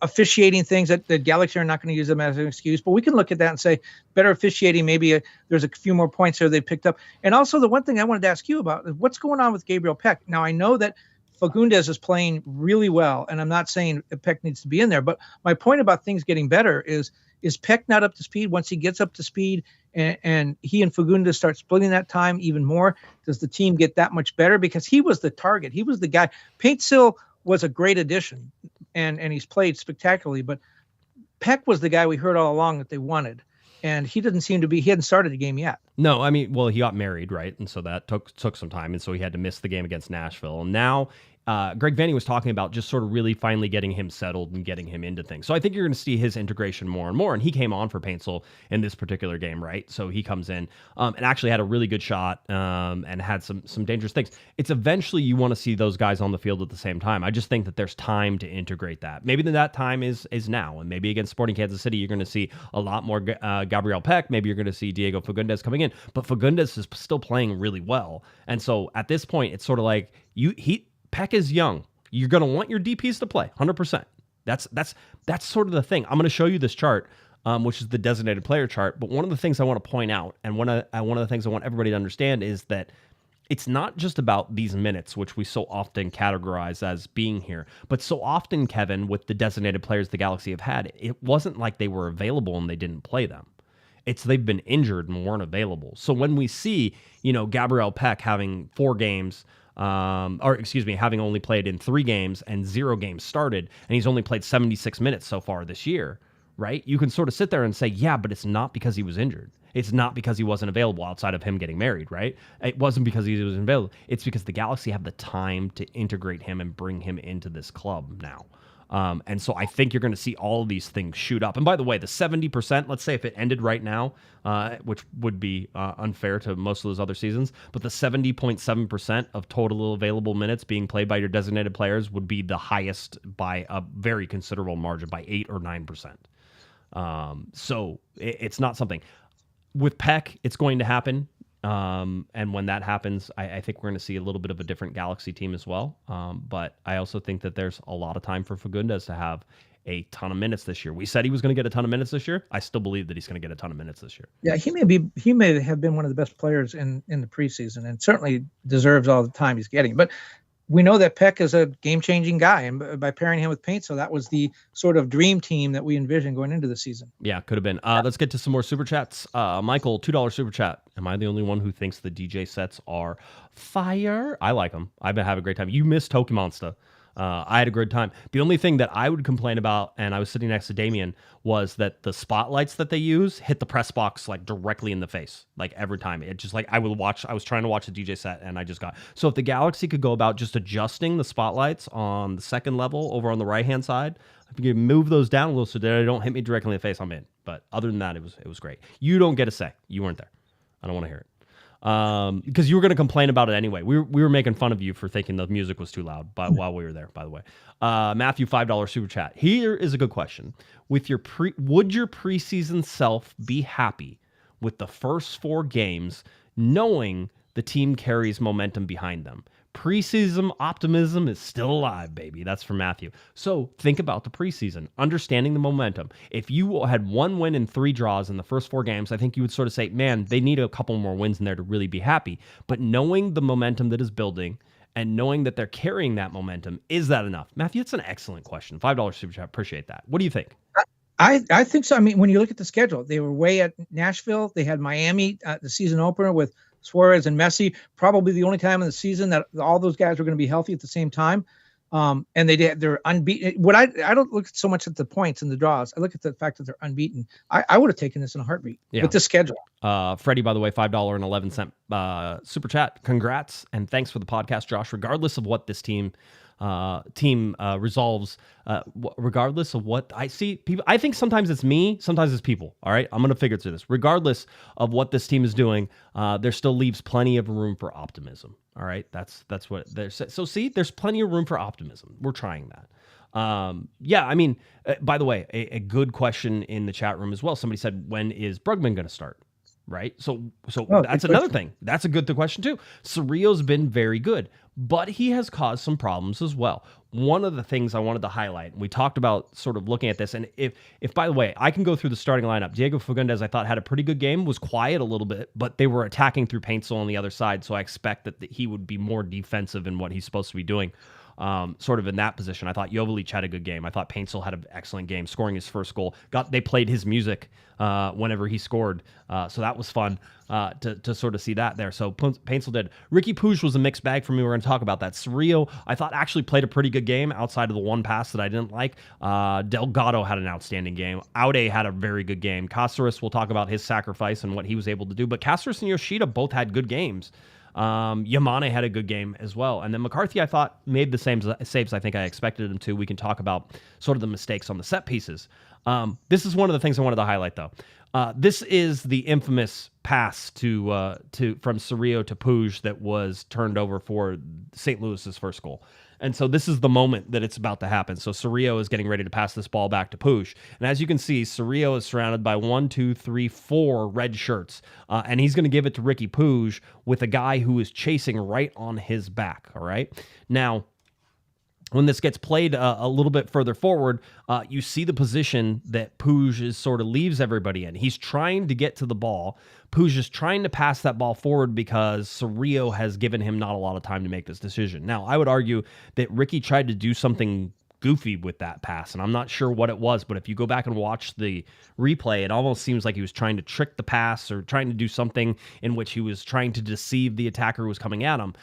officiating things that Galaxy are not going to use them as an excuse, but we can look at that and say better officiating. Maybe there's a few more points there they picked up. And also the one thing I wanted to ask you about is what's going on with Gabriel Pec. Now I know that Fagundes is playing really well, and I'm not saying Pec needs to be in there, but my point about things getting better is Pec not up to speed? Once he gets up to speed and he and Fagundes start splitting that time even more, does the team get that much better? Because he was the target. He was the guy. Paintsill was a great addition, and he's played spectacularly, but Pec was the guy we heard all along that they wanted. And he didn't seem to be, he hadn't started the game yet. No, I mean, well, he got married, right? And so that took some time. And so he had to miss the game against Nashville. And now Greg Vanny was talking about just sort of really finally getting him settled and getting him into things. So I think you're going to see his integration more and more. And he came on for Paintsill in this particular game, right? So he comes in and actually had a really good shot and had some dangerous things. It's eventually you want to see those guys on the field at the same time. I just think that there's time to integrate that. Maybe that time is now. And maybe against Sporting Kansas City, you're going to see a lot more Gabriel Pec. Maybe you're going to see Diego Fagundes coming in. But Fagundes is still playing really well. And so at this point, it's sort of like Pec is young. You're going to want your DPs to play 100%. That's sort of the thing. I'm going to show you this chart, which is the designated player chart. But one of the things I want to point out, and one of the things I want everybody to understand is that it's not just about these minutes, which we so often categorize as being here, but so often, Kevin, with the designated players the Galaxy have had, it wasn't like they were available and they didn't play them. It's they've been injured and weren't available. So when we see, Gabriel Pec having 4 games, having only played in 3 games and 0 games started, and he's only played 76 minutes so far this year, right? You can sort of sit there and say, yeah, but it's not because he was injured. It's not because he wasn't available outside of him getting married, right? It wasn't because he was available. It's because the Galaxy have the time to integrate him and bring him into this club now. And so I think you're going to see all of these things shoot up. And by the way, the 70%, let's say if it ended right now, which would be unfair to most of those other seasons, but the 70.7% of total available minutes being played by your designated players would be the highest by a very considerable margin, by 8 or 9%. So it's not something. With Pec, it's going to happen. And when that happens, I think we're going to see a little bit of a different Galaxy team as well. But I also think that there's a lot of time for Fagundes to have a ton of minutes this year. We said he was going to get a ton of minutes this year. I still believe that he's going to get a ton of minutes this year. Yeah, he may have been one of the best players in the preseason and certainly deserves all the time he's getting. But we know that Pec is a game-changing guy, and by pairing him with Paint, so that was the sort of dream team that we envisioned going into the season. Yeah, could have been. Let's get to some more super chats. Michael, $2 super chat. Am I the only one who thinks the DJ sets are fire? I like them. I've been having a great time. You missed Tokimonsta. I had a good time. The only thing that I would complain about, and I was sitting next to Damien, was that the spotlights that they use hit the press box like directly in the face, like every time. It just like I was trying to watch the DJ set and I just got. So if the Galaxy could go about just adjusting the spotlights on the second level over on the right hand side, if you could move those down a little so that they don't hit me directly in the face, I'm in. But other than that, it was great. You don't get a say. You weren't there. I don't want to hear it. Because you were going to complain about it anyway. We were making fun of you for thinking the music was too loud while we were there, by the way. Matthew, $5 super chat. Here is a good question. Would your preseason self be happy with the first 4 games knowing the team carries momentum behind them? Preseason optimism is still alive, baby. That's from Matthew. So think about the preseason, understanding the momentum. If you had 1 win and 3 draws in the first 4 games, I think you would sort of say, man, they need a couple more wins in there to really be happy. But knowing the momentum that is building and knowing that they're carrying that momentum, is that enough? Matthew, it's an excellent question. $5 super chat. Appreciate that. What do you think? I think so. I mean, when you look at the schedule, they were way at Nashville. They had Miami, the season opener with Suarez and Messi, probably the only time in the season that all those guys were going to be healthy at the same time. And they're unbeaten. What I don't look so much at the points and the draws. I look at the fact that they're unbeaten. I would have taken this in a heartbeat with the schedule. Freddie, by the way, $5.11 super chat. Congrats and thanks for the podcast, Josh. Regardless of what this team resolves, regardless of what I see, people. I think sometimes it's me, sometimes it's people. All right, I'm gonna figure through this. Regardless of what this team is doing, there still leaves plenty of room for optimism. All right, that's what there's. So see, there's plenty of room for optimism. We're trying that. Yeah, I mean, by the way, a good question in the chat room as well. Somebody said, when is Brugman going to start? Right. So that's another thing. That's a good question too. Cerrillo's been very good, but he has caused some problems as well. One of the things I wanted to highlight, we talked about sort of looking at this, and if by the way, I can go through the starting lineup. Diego Fagundes, I thought, had a pretty good game, was quiet a little bit, but they were attacking through Paintsel on the other side, so I expect that he would be more defensive in what he's supposed to be doing. Sort of in that position. I thought Yovelich had a good game. I thought Paintsel had an excellent game, scoring his first goal. They played his music whenever he scored, so that was fun to sort of see that there. So Paintsel did. Ricky Puig was a mixed bag for me. We're going to talk about that. Cerrillo, I thought, actually played a pretty good game outside of the one pass that I didn't like. Delgado had an outstanding game. Aude had a very good game. Cáceres, we'll talk about his sacrifice and what he was able to do. But Cáceres and Yoshida both had good games. Yamane had a good game as well. And then McCarthy, I thought, made the same saves I think I expected him to. We can talk about sort of the mistakes on the set pieces. This is one of the things I wanted to highlight, though. This is the infamous pass from Cerrillo to Puig that was turned over for St. Louis's first goal. And so this is the moment that it's about to happen. So Cerrillo is getting ready to pass this ball back to Puig. And as you can see, Cerrillo is surrounded by 4 red shirts. And he's going to give it to Ricky Puig with a guy who is chasing right on his back. All right. Now, when this gets played a little bit further forward, you see the position that Puig sort of leaves everybody in. He's trying to get to the ball. Puig is trying to pass that ball forward because Cerrillo has given him not a lot of time to make this decision. Now, I would argue that Ricky tried to do something goofy with that pass, and I'm not sure what it was, but if you go back and watch the replay, it almost seems like he was trying to trick the pass or trying to do something in which he was trying to deceive the attacker who was coming at him.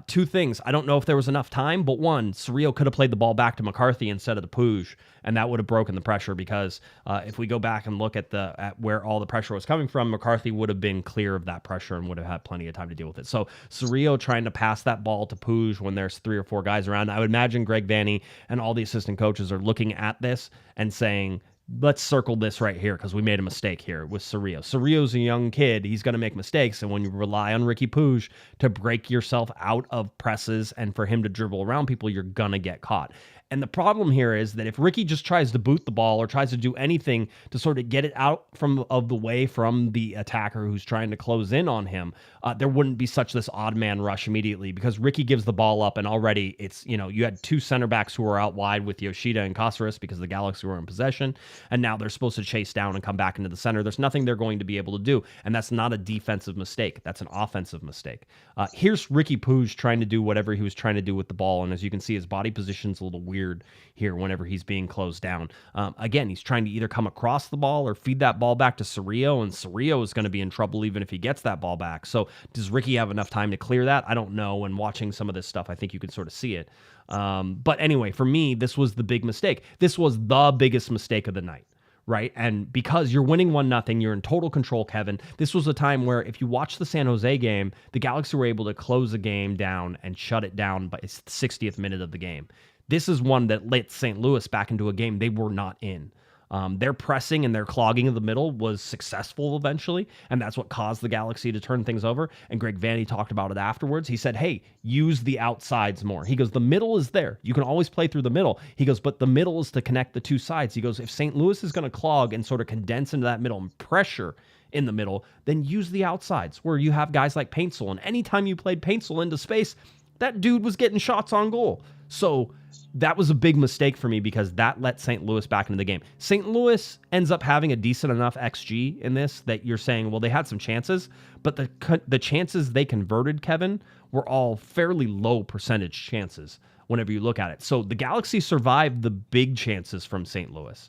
Two things. I don't know if there was enough time, but one, Cerrillo could have played the ball back to McCarthy instead of the Puig, and that would have broken the pressure because if we go back and look at where all the pressure was coming from, McCarthy would have been clear of that pressure and would have had plenty of time to deal with it. So Cerrillo trying to pass that ball to Puig when there's 3 or 4 guys around. I would imagine Greg Vanny and all the assistant coaches are looking at this and saying, let's circle this right here because we made a mistake here with Cerrillo. Cerrillo's a young kid. He's going to make mistakes. And when you rely on Ricky Puig to break yourself out of presses and for him to dribble around people, you're going to get caught. And the problem here is that if Ricky just tries to boot the ball or tries to do anything to sort of get it out of the way from the attacker who's trying to close in on him, there wouldn't be such this odd man rush immediately because Ricky gives the ball up and already it's, you had 2 center backs who were out wide with Yoshida and Cáceres because the Galaxy were in possession. And now they're supposed to chase down and come back into the center. There's nothing they're going to be able to do. And that's not a defensive mistake. That's an offensive mistake. Here's Ricky Puig trying to do whatever he was trying to do with the ball. And as you can see, his body position's a little weird here whenever he's being closed down. Again, he's trying to either come across the ball or feed that ball back to Cerrillo, and Cerrillo is going to be in trouble even if he gets that ball back. So does Ricky have enough time to clear that? I don't know. And watching some of this stuff, I think you can sort of see it. But anyway, for me, this was the big mistake. This was the biggest mistake of the night. Right. And because you're winning 1-0, you're in total control, Kevin. This was a time where if you watch the San Jose game, the Galaxy were able to close the game down and shut it down by the 60th minute of the game. This is one that let St. Louis back into a game they were not in. Their pressing and their clogging of the middle was successful eventually, and that's what caused the Galaxy to turn things over. And Greg Vanny talked about it afterwards. He said, hey, use the outsides more. He goes, the middle is there. You can always play through the middle. He goes, but the middle is to connect the 2 sides. He goes, if St. Louis is going to clog and sort of condense into that middle and pressure in the middle, then use the outsides where you have guys like Paintsel. And anytime you played Paintsel into space, that dude was getting shots on goal. So that was a big mistake for me because that let St. Louis back into the game. St. Louis ends up having a decent enough XG in this that you're saying, well, they had some chances, but the chances they converted, Kevin, were all fairly low percentage chances whenever you look at it. So the Galaxy survived the big chances from St. Louis.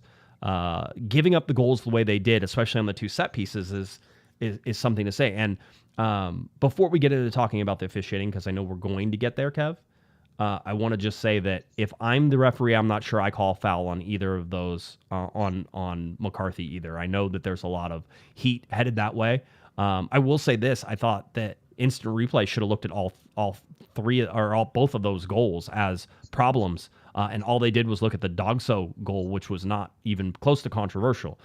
Giving up the goals the way they did, especially on the 2 set pieces, is something to say. And before we get into talking about the officiating, because I know we're going to get there, Kev, I want to just say that if I'm the referee, I'm not sure I call foul on either of those on McCarthy either. I know that there's a lot of heat headed that way. I will say this: I thought that instant replay should have looked at all three or both of those goals as problems, and all they did was look at the Dogso goal, which was not even close to controversial.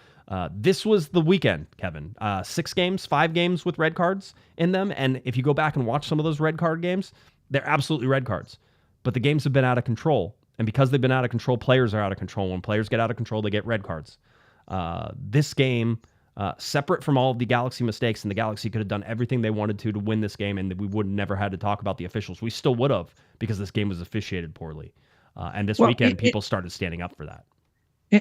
This was the weekend, Kevin. 5 games with red cards in them, and if you go back and watch some of those red card games, they're absolutely red cards. But the games have been out of control. And because they've been out of control, players are out of control. When players get out of control, they get red cards. This game, separate from all of the Galaxy mistakes, and the Galaxy could have done everything they wanted to win this game, and we would never had to talk about the officials. We still would have, because this game was officiated poorly. And this weekend, people started standing up for that.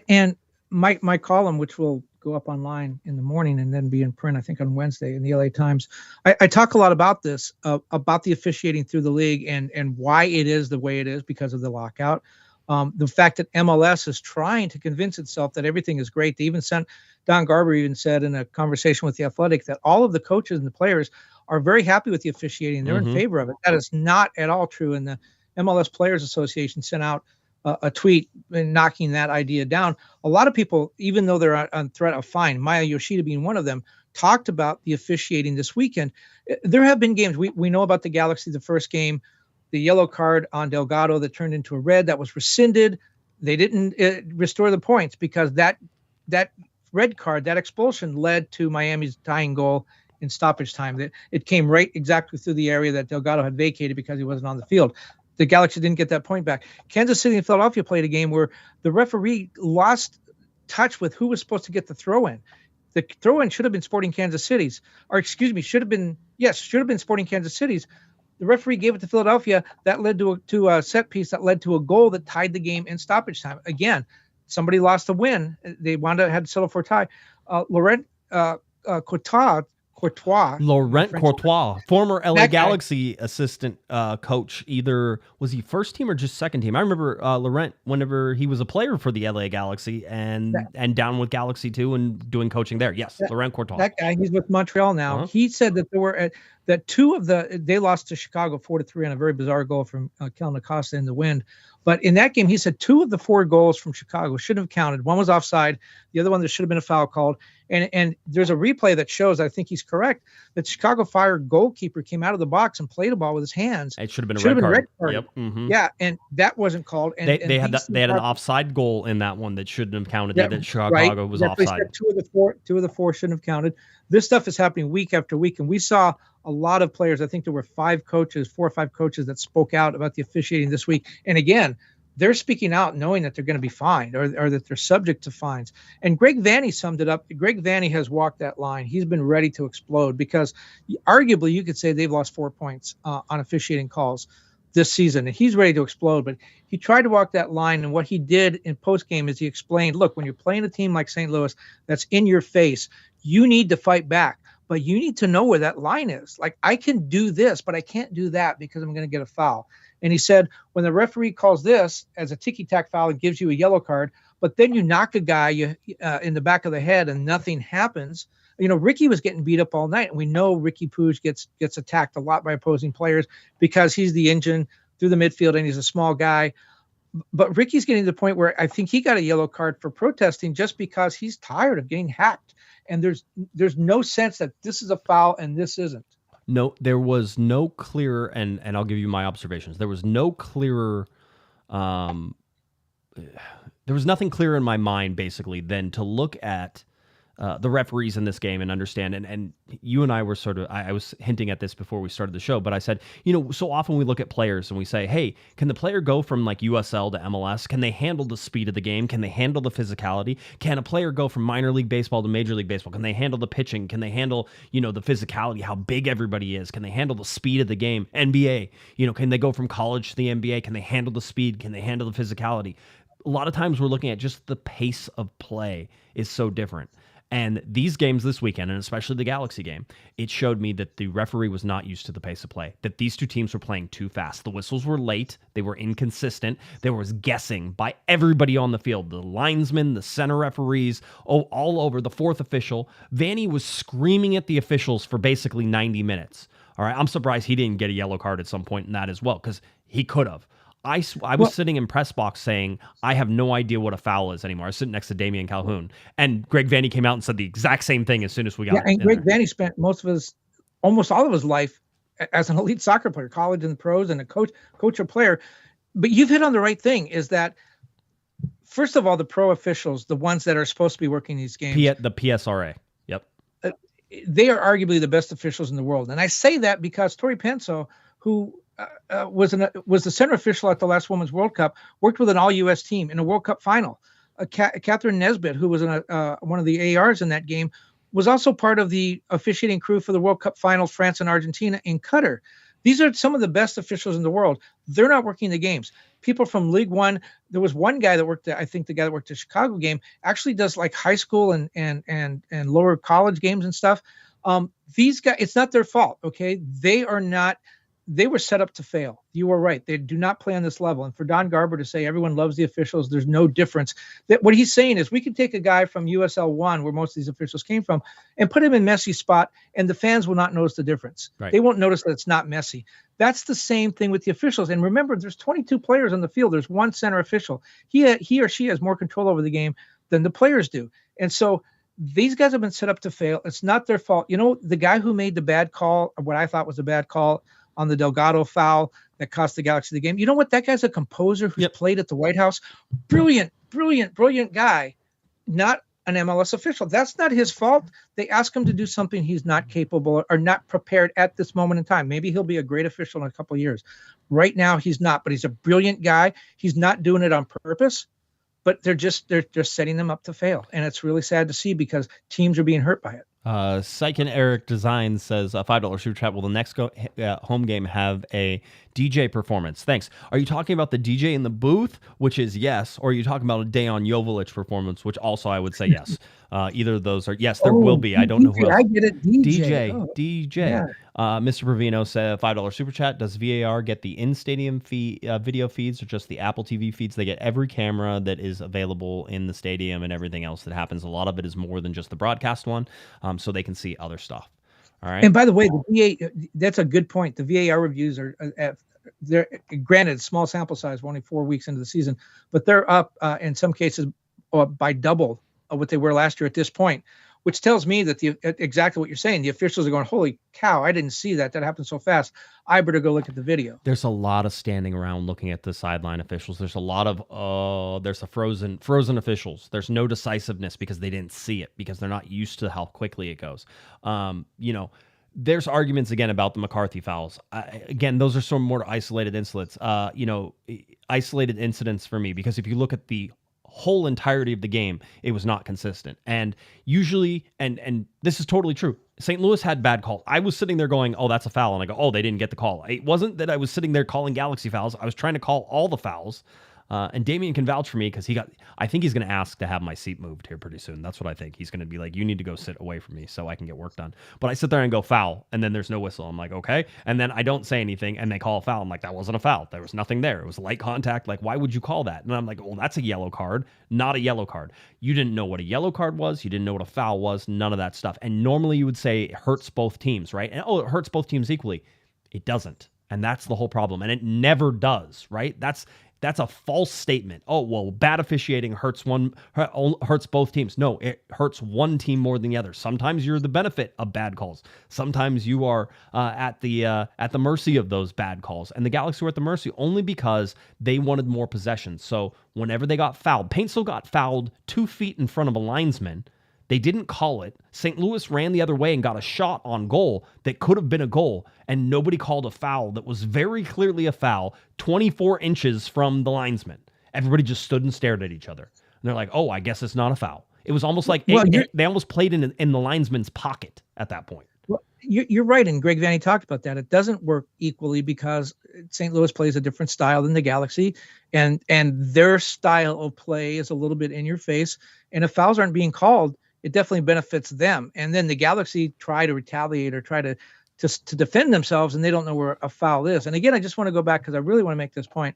And my column, which will go up online in the morning and then be in print, I think on Wednesday in the LA Times, I talk a lot about this, about the officiating through the league and why it is the way it is because of the lockout. The fact that MLS is trying to convince itself that everything is great. They even sent, Don Garber even said in a conversation with The Athletic that all of the coaches and the players are very happy with the officiating. They're in favor of it. That is not at all true. And the MLS Players Association sent out a tweet knocking that idea down. A lot of people, even though they're on threat of fine, Maya Yoshida being one of them, talked about the officiating this weekend. There have been games. We know about the Galaxy, the first game, the yellow card on Delgado that turned into a red that was rescinded. They didn't restore the points because that red card, that expulsion led to Miami's tying goal in stoppage time. It came right exactly through the area that Delgado had vacated because he wasn't on the field. The Galaxy didn't get that point back. Kansas City and Philadelphia played a game where the referee lost touch with who was supposed to get the throw-in. The throw-in should have been Sporting Kansas City's, or excuse me, should have been Sporting Kansas City's. The referee gave it to Philadelphia. That led to a set piece that led to a goal that tied the game in stoppage time. Again, somebody lost a win. They had to settle for a tie. Laurent Courtois, former LA Galaxy assistant coach. Either was he first team or just second team? I remember Laurent whenever he was a player for the LA Galaxy and down with Galaxy too and doing coaching there. Yes, Laurent Courtois. That guy, he's with Montreal now. He said that there were that they lost to Chicago 4-3 on a very bizarre goal from Kellen Acosta in the wind. But in that game, he said 2 of the 4 goals from Chicago shouldn't have counted. One was offside. The other one, there should have been a foul called. And there's a replay that shows, I think he's correct, that Chicago Fire goalkeeper came out of the box and played a ball with his hands. It should have been a red card. Yep. Yeah, and that wasn't called. And they had an offside goal in that one that shouldn't have counted. Yeah, that Chicago was offside. 2 of the 4 shouldn't have counted. This stuff is happening week after week, and we saw a lot of players. I think there were 4 or 5 coaches that spoke out about the officiating this week. And again, they're speaking out knowing that they're going to be fined or that they're subject to fines. And Greg Vanney summed it up. Greg Vanney has walked that line. He's been ready to explode because arguably you could say they've lost 4 points on officiating calls this season. And he's ready to explode. But he tried to walk that line. And what he did in postgame is he explained, look, when you're playing a team like St. Louis that's in your face, you need to fight back. But you need to know where that line is. Like, I can do this, but I can't do that because I'm going to get a foul. And he said, when the referee calls this as a ticky-tack foul and gives you a yellow card, but then you knock a guy in the back of the head and nothing happens. You know, Ricky was getting beat up all night. And we know Ricky Puig gets attacked a lot by opposing players because he's the engine through the midfield and he's a small guy. But Ricky's getting to the point where I think he got a yellow card for protesting just because he's tired of getting hacked. And there's no sense that this is a foul and this isn't. No, there was no clearer, and I'll give you my observations. There was no clearer, there was nothing clearer in my mind, basically, than to look at the referees in this game and understand. And you and I were sort of, I was hinting at this before we started the show, but I said, you know, so often we look at players and we say, hey, can the player go from like USL to MLS? Can they handle the speed of the game? Can they handle the physicality? Can a player go from minor league baseball to major league baseball? Can they handle the pitching? Can they handle, you know, the physicality, how big everybody is? Can they handle the speed of the game? NBA, you know, can they go from college to the NBA? Can they handle the speed? Can they handle the physicality? A lot of times we're looking at just the pace of play is so different. And these games this weekend, and especially the Galaxy game, it showed me that the referee was not used to the pace of play, that these two teams were playing too fast. The whistles were late. They were inconsistent. There was guessing by everybody on the field, the linesmen, the center referees, all over, the 4th official. Vanney was screaming at the officials for basically 90 minutes. All right, I'm surprised he didn't get a yellow card at some point in that as well, because he could have. I was sitting in press box saying, I have no idea what a foul is anymore. I was sitting next to Damian Calhoun, and Greg Vanny came out and said the exact same thing as soon as we got and Greg Vanny spent almost all of his life as an elite soccer player, college and pros, and a coach or player. But you've hit on the right thing, is that, first of all, the pro officials, the ones that are supposed to be working these games, the PSRA. Yep. They are arguably the best officials in the world. And I say that because Tori Penso, who was the center official at the last Women's World Cup, worked with an all-U.S. team in a World Cup final. Catherine Nesbitt, who was one of the ARs in that game, was also part of the officiating crew for the World Cup final, France and Argentina in Qatar. These are some of the best officials in the world. They're not working the games. People from League One. There was one guy that worked I think the guy that worked the Chicago game actually does like high school and lower college games and stuff. These guys, it's not their fault. Okay. They were set up to fail. You were right. They do not play on this level. And for Don Garber to say everyone loves the officials, there's no difference. That what he's saying is we can take a guy from USL 1, where most of these officials came from, and put him in Messi's spot, and the fans will not notice the difference. Right. They won't notice that it's not Messi. That's the same thing with the officials. And remember, there's 22 players on the field. There's one center official. He or she has more control over the game than the players do. And so these guys have been set up to fail. It's not their fault. You know, the guy who made the bad call, or what I thought was a bad call, on the Delgado foul that cost the Galaxy the game. You know what? That guy's a composer who's played at the White House. Brilliant guy, not an MLS official. That's not his fault. They ask him to do something he's not capable or not prepared at this moment in time. Maybe he'll be a great official in a couple of years. Right now, he's not, but he's a brilliant guy. He's not doing it on purpose, but they're just setting them up to fail. And it's really sad to see because teams are being hurt by it. Sykin Eric Design says a $5 super chat. Will the next home game have a DJ performance? Thanks. Are you talking about the DJ in the booth, which is yes, or are you talking about a Dejan Joveljic performance, which also I would say yes. Either of those are yes. There will be. I don't know who else. I get it. DJ. Yeah. Mr. Provino said $5 super chat. Does VAR get the in-stadium video feeds or just the Apple TV feeds? They get every camera that is available in the stadium and everything else that happens. A lot of it is more than just the broadcast one, so they can see other stuff. All right. And by the way, that's a good point. The VAR reviews are they're granted small sample size, only 4 weeks into the season, but they're up in some cases by double of what they were last year at this point, which tells me that exactly what you're saying. The officials are going, holy cow, I didn't see that. That happened so fast. I better go look at the video. There's a lot of standing around looking at the sideline officials. There's a lot of there's a frozen officials. There's no decisiveness because they didn't see it, because they're not used to how quickly it goes. There's arguments again about the McCarthy fouls. Again, those are some more isolated incidents. Isolated incidents for me, because if you look at the whole entirety of the game, it was not consistent. And usually, and this is totally true, St. Louis had bad calls. I was sitting there going, oh, that's a foul. And I go, oh, they didn't get the call. It wasn't that I was sitting there calling Galaxy fouls. I was trying to call all the fouls. And Damien can vouch for me because I think he's going to ask to have my seat moved here pretty soon. That's what I think. He's going to be like, you need to go sit away from me so I can get work done. But I sit there and go foul, and then there's no whistle. I'm like, okay. And then I don't say anything, and they call a foul. I'm like, that wasn't a foul. There was nothing there. It was light contact. Like, why would you call that? And I'm like, well, that's a yellow card, not a yellow card. You didn't know what a yellow card was. You didn't know what a foul was. None of that stuff. And normally you would say it hurts both teams, right? And it hurts both teams equally. It doesn't. And that's the whole problem. And it never does, right? That's a false statement. Oh, well, bad officiating hurts both teams. No, it hurts one team more than the other. Sometimes you're the benefit of bad calls. Sometimes you are at the mercy of those bad calls. And the Galaxy were at the mercy only because they wanted more possession. So whenever they got fouled, Paintsville got fouled 2 feet in front of a linesman. They didn't call it. St. Louis ran the other way and got a shot on goal that could have been a goal, and nobody called a foul that was very clearly a foul 24 inches from the linesman. Everybody just stood and stared at each other. And they're like, oh, I guess it's not a foul. It was almost like they almost played in the linesman's pocket at that point. Well, you're right, and Greg Vanny talked about that. It doesn't work equally because St. Louis plays a different style than the Galaxy, and their style of play is a little bit in your face, and if fouls aren't being called, it definitely benefits them. And then the Galaxy try to retaliate or try to defend themselves, and they don't know where a foul is. And again, I just want to go back because I really want to make this point.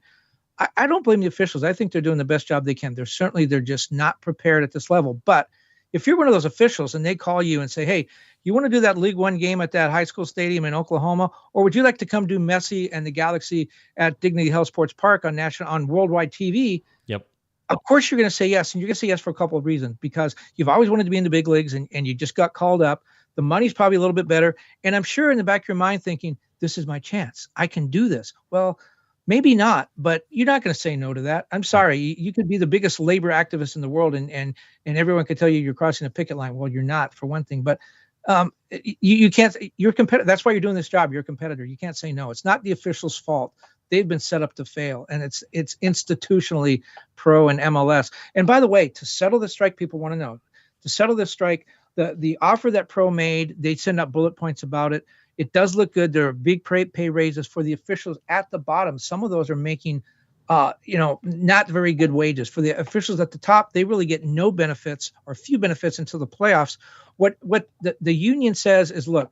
I don't blame the officials. I think they're doing the best job they can. They're just not prepared at this level. But if you're one of those officials and they call you and say, hey, you want to do that League One game at that high school stadium in Oklahoma, or would you like to come do Messi and the Galaxy at Dignity Health Sports Park on worldwide TV? Yep. Of course you're going to say yes, and you're going to say yes for a couple of reasons, because you've always wanted to be in the big leagues and you just got called up. The money's probably a little bit better. And I'm sure in the back of your mind thinking, this is my chance. I can do this. Well, maybe not, but you're not going to say no to that. I'm sorry. You could be the biggest labor activist in the world and everyone could tell you you're crossing a picket line. Well, you're not, for one thing, but you can't, you're competitive. That's why you're doing this job. You're a competitor. You can't say no. It's not the officials' fault. They've been set up to fail, and it's institutionally pro and MLS. And by the way, to settle the strike, people want to know, to settle this strike, the offer that pro made, they send up bullet points about it. It does look good. There are big pay raises for the officials at the bottom. Some of those are making, not very good wages. For the officials at the top, they really get no benefits or few benefits until the playoffs. What the union says is, look,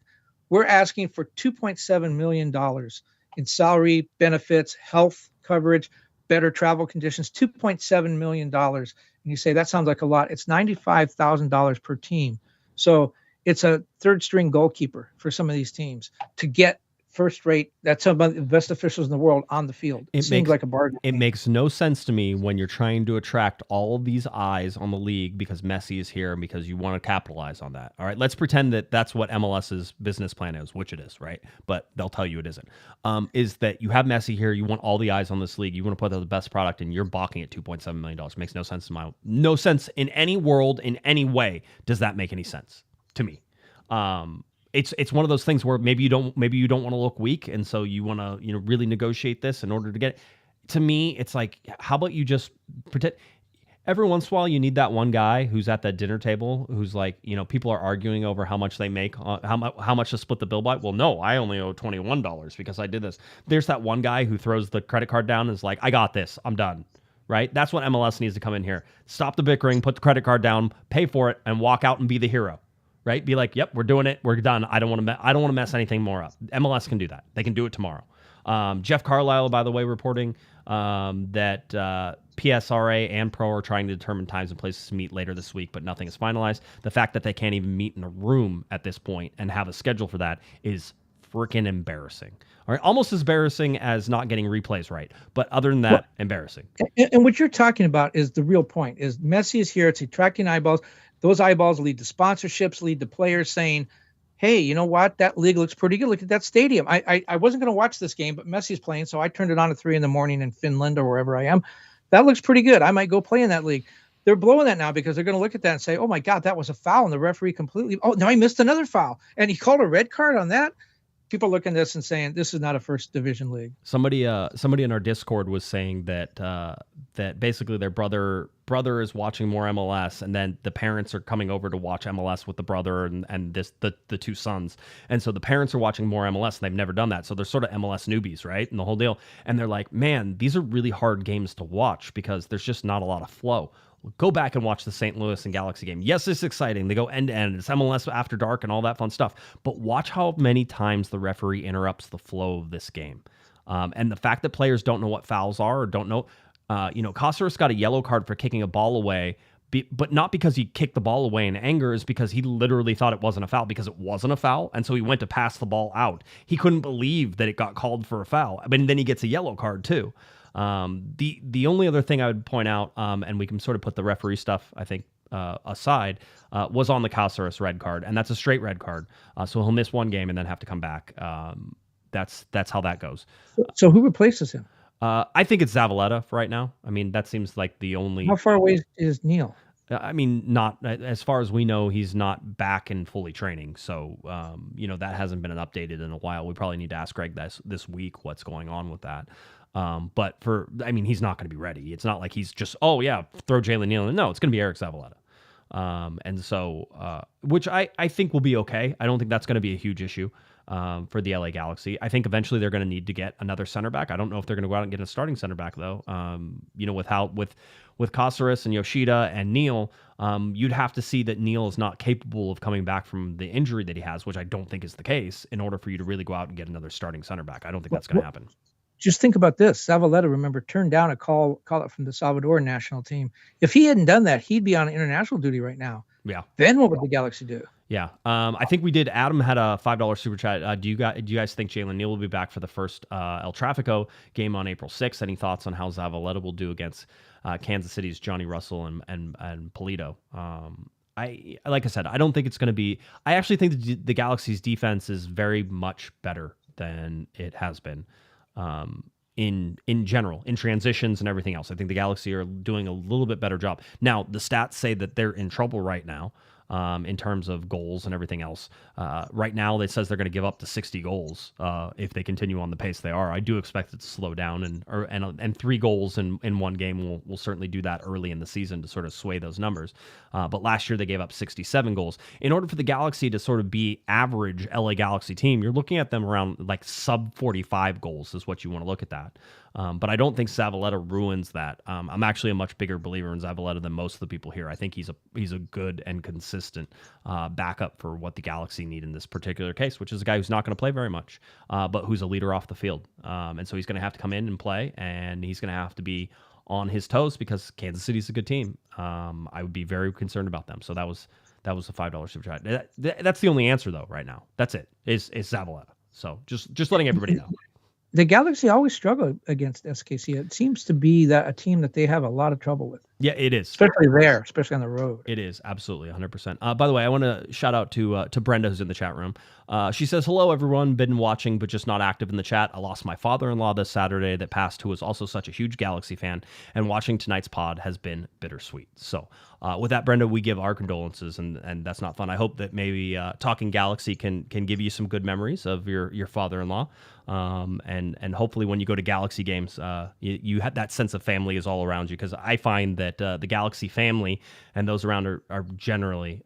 we're asking for $2.7 million in salary, benefits, health coverage, better travel conditions, $2.7 million. And you say, that sounds like a lot. It's $95,000 per team. So it's a third string goalkeeper for some of these teams to get first rate. That's some of the best officials in the world on the field. It seems like a bargain. It makes no sense to me when you're trying to attract all of these eyes on the league because Messi is here and because you want to capitalize on that. All right, let's pretend that that's what MLS's business plan is, which it is, right? But they'll tell you it isn't. Is that you have Messi here, you want all the eyes on this league, you want to put out the best product, and you're balking at $2.7 million. Makes no sense no sense in any world, in any way. Does that make any sense to me? It's one of those things where maybe you don't want to look weak, and so you want to really negotiate this in order to get it. To me, it's like, how about you just pretend? Every once in a while, you need that one guy who's at that dinner table who's like, people are arguing over how much they make, how much to split the bill by. Well, no, I only owe $21 because I did this. There's that one guy who throws the credit card down and is like, I got this, I'm done. Right? That's what MLS needs to come in here. Stop the bickering, put the credit card down, pay for it, and walk out and be the hero. Right? Be like, yep, we're doing it. We're done. I don't want to mess anything more up. MLS can do that. They can do it tomorrow. Jeff Carlisle, by the way, reporting that PSRA and Pro are trying to determine times and places to meet later this week, but nothing is finalized. The fact that they can't even meet in a room at this point and have a schedule for that is freaking embarrassing. All right, almost as embarrassing as not getting replays right, but other than that, embarrassing. And what you're talking about is the real point. Is Messi is here. It's attracting eyeballs. Those eyeballs lead to sponsorships, lead to players saying, hey, you know what? That league looks pretty good. Look at that stadium. I wasn't going to watch this game, but Messi's playing, so I turned it on at 3 a.m. in Finland or wherever I am. That looks pretty good. I might go play in that league. They're blowing that now because they're going to look at that and say, oh, my God, that was a foul. And the referee completely – oh, no, I missed another foul. And he called a red card on that? People look at this and saying, this is not a first division league. Somebody in our Discord was saying that that basically their brother is watching more MLS, and then the parents are coming over to watch MLS with the brother and the two sons. And so the parents are watching more MLS, and they've never done that. So they're sort of MLS newbies, right? And the whole deal. And they're like, man, these are really hard games to watch because there's just not a lot of flow. Go back and watch the St. Louis and Galaxy game. Yes, it's exciting. They go end to end. It's MLS after dark and all that fun stuff. But watch how many times the referee interrupts the flow of this game. And the fact that players don't know what fouls are or don't know, Caceres got a yellow card for kicking a ball away, but not because he kicked the ball away in anger, is because he literally thought it wasn't a foul because it wasn't a foul. And so he went to pass the ball out. He couldn't believe that it got called for a foul. But then he gets a yellow card too. The only other thing I would point out, and we can sort of put the referee stuff, I think, aside, was on the Caceres red card, and that's a straight red card. So he'll miss one game and then have to come back. That's how that goes. So who replaces him? I think it's Zavaleta for right now. I mean, that seems like the only. How far away is Neil? I mean, not as far as we know, he's not back and fully training. So, that hasn't been updated in a while. We probably need to ask Greg this week what's going on with that. But he's not going to be ready. It's not like he's just, throw Jalen Neal in. No, it's going to be Eric Zavaleta. And so, which I think will be okay. I don't think that's going to be a huge issue for the LA Galaxy. I think eventually they're going to need to get another center back. I don't know if they're going to go out and get a starting center back though. With Caceres and Yoshida and Neal, you'd have to see that Neal is not capable of coming back from the injury that he has, which I don't think is the case, in order for you to really go out and get another starting center back. I don't think that's going to happen. Just think about this. Zavaleta, remember, turned down a call up from the Salvador national team. If he hadn't done that, he'd be on international duty right now. Yeah. Then what would the Galaxy do? Yeah. I think we did. Adam had a $5 super chat. Do you guys think Jalen Neal will be back for the first El Trafico game on April 6th? Any thoughts on how Zavaleta will do against Kansas City's Johnny Russell and Polito? Like I said, I don't think it's going to be. I actually think the Galaxy's defense is very much better than it has been. In general, in transitions and everything else. I think the Galaxy are doing a little bit better job. Now, the stats say that they're in trouble right now in terms of goals and everything else. Right now, it says they're going to give up to 60 goals if they continue on the pace they are. I do expect it to slow down, and 3 goals in one game will certainly do that early in the season to sort of sway those numbers. But last year, they gave up 67 goals. In order for the Galaxy to sort of be average LA Galaxy team, you're looking at them around like sub 45 goals is what you want to look at that. But I don't think Zavaleta ruins that. I'm actually a much bigger believer in Zavaleta than most of the people here. I think he's a good and consistent backup for what the Galaxy need in this particular case, which is a guy who's not going to play very much, but who's a leader off the field. And so he's going to have to come in and play, and he's going to have to be on his toes because Kansas City's a good team. I would be very concerned about them. So that was a $5 super chat. That's the only answer though right now. That's it. Is Zavaleta. So just letting everybody know. The Galaxy always struggle against SKC. It seems to be that a team that they have a lot of trouble with. Yeah, it is. Especially on the road. It is, absolutely, 100%. By the way, I want to shout out to Brenda, who's in the chat room. She says, hello, everyone. Been watching, but just not active in the chat. I lost my father-in-law this Saturday that passed, who was also such a huge Galaxy fan, and watching tonight's pod has been bittersweet. So with that, Brenda, we give our condolences, and that's not fun. I hope that maybe Talking Galaxy can give you some good memories of your father-in-law. And hopefully when you go to Galaxy games, you have that sense of family is all around you, because I find that the Galaxy family and those around are generally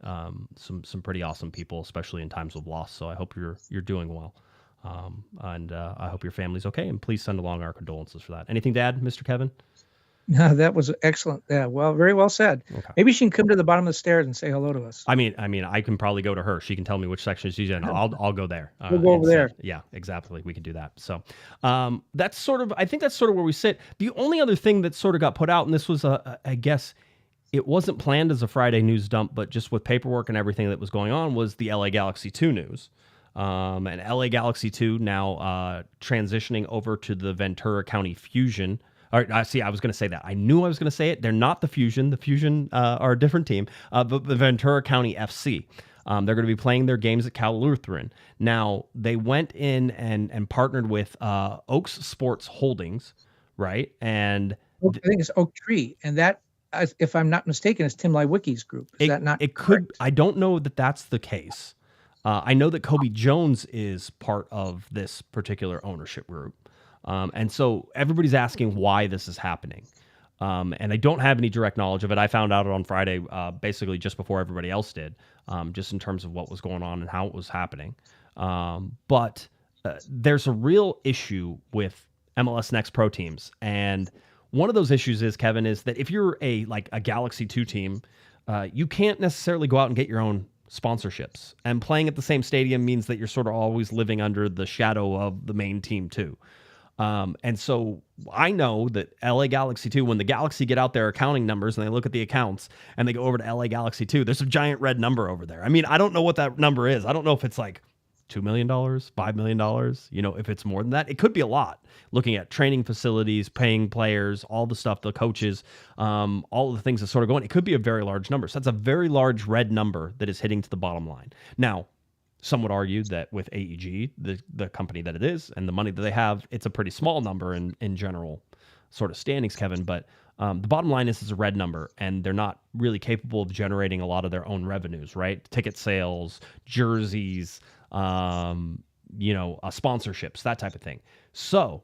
some pretty awesome people, especially in times of loss. So I hope you're doing well, and I hope your family's okay. And please send along our condolences for that. Anything to add, Mr. Kevin? No, that was excellent. Yeah, well, very well said. Okay. Maybe she can come to the bottom of the stairs and say hello to us. I mean, I can probably go to her. She can tell me which section she's in. I'll go there. We'll go over there. Yeah, exactly. We can do that. So that's sort of, I think that's sort of where we sit. The only other thing that sort of got put out, and this was I guess it wasn't planned as a Friday news dump, but just with paperwork and everything that was going on, was the LA Galaxy 2 news. And LA Galaxy 2 now transitioning over to the Ventura County Fusion. All right, see, I was going to say that. I knew I was going to say it. They're not the Fusion. The Fusion are a different team, but the Ventura County FC. They're going to be playing their games at Cal Lutheran. Now, they went in and partnered with Oaks Sports Holdings, right? And I think it's Oak Tree, and that, if I'm not mistaken, is Tim Lewicki's group. Is that not? It correct? could. I don't know that that's the case. I know that Kobe Jones is part of this particular ownership group. And so everybody's asking why this is happening. And I don't have any direct knowledge of it. I found out on Friday, basically just before everybody else did, just in terms of what was going on and how it was happening. But there's a real issue with MLS Next Pro teams. And one of those issues is, Kevin, is that if you're a Galaxy 2 team, you can't necessarily go out and get your own sponsorships. And playing at the same stadium means that you're sort of always living under the shadow of the main team too. And so I know that LA Galaxy 2, when the Galaxy get out their accounting numbers and they look at the accounts and they go over to LA Galaxy 2, there's a giant red number over there. I mean, I don't know what that number is. I don't know if it's like $2 million, $5 million, if it's more than that. It could be a lot, looking at training facilities, paying players, all the stuff, the coaches, all of the things that sort of go in. It could be a very large number. So that's a very large red number that is hitting to the bottom line. Now, some would argue that with AEG, the company that it is, and the money that they have, it's a pretty small number in general sort of standings, Kevin. But the bottom line is it's a red number, and they're not really capable of generating a lot of their own revenues, right? Ticket sales, jerseys, sponsorships, that type of thing. So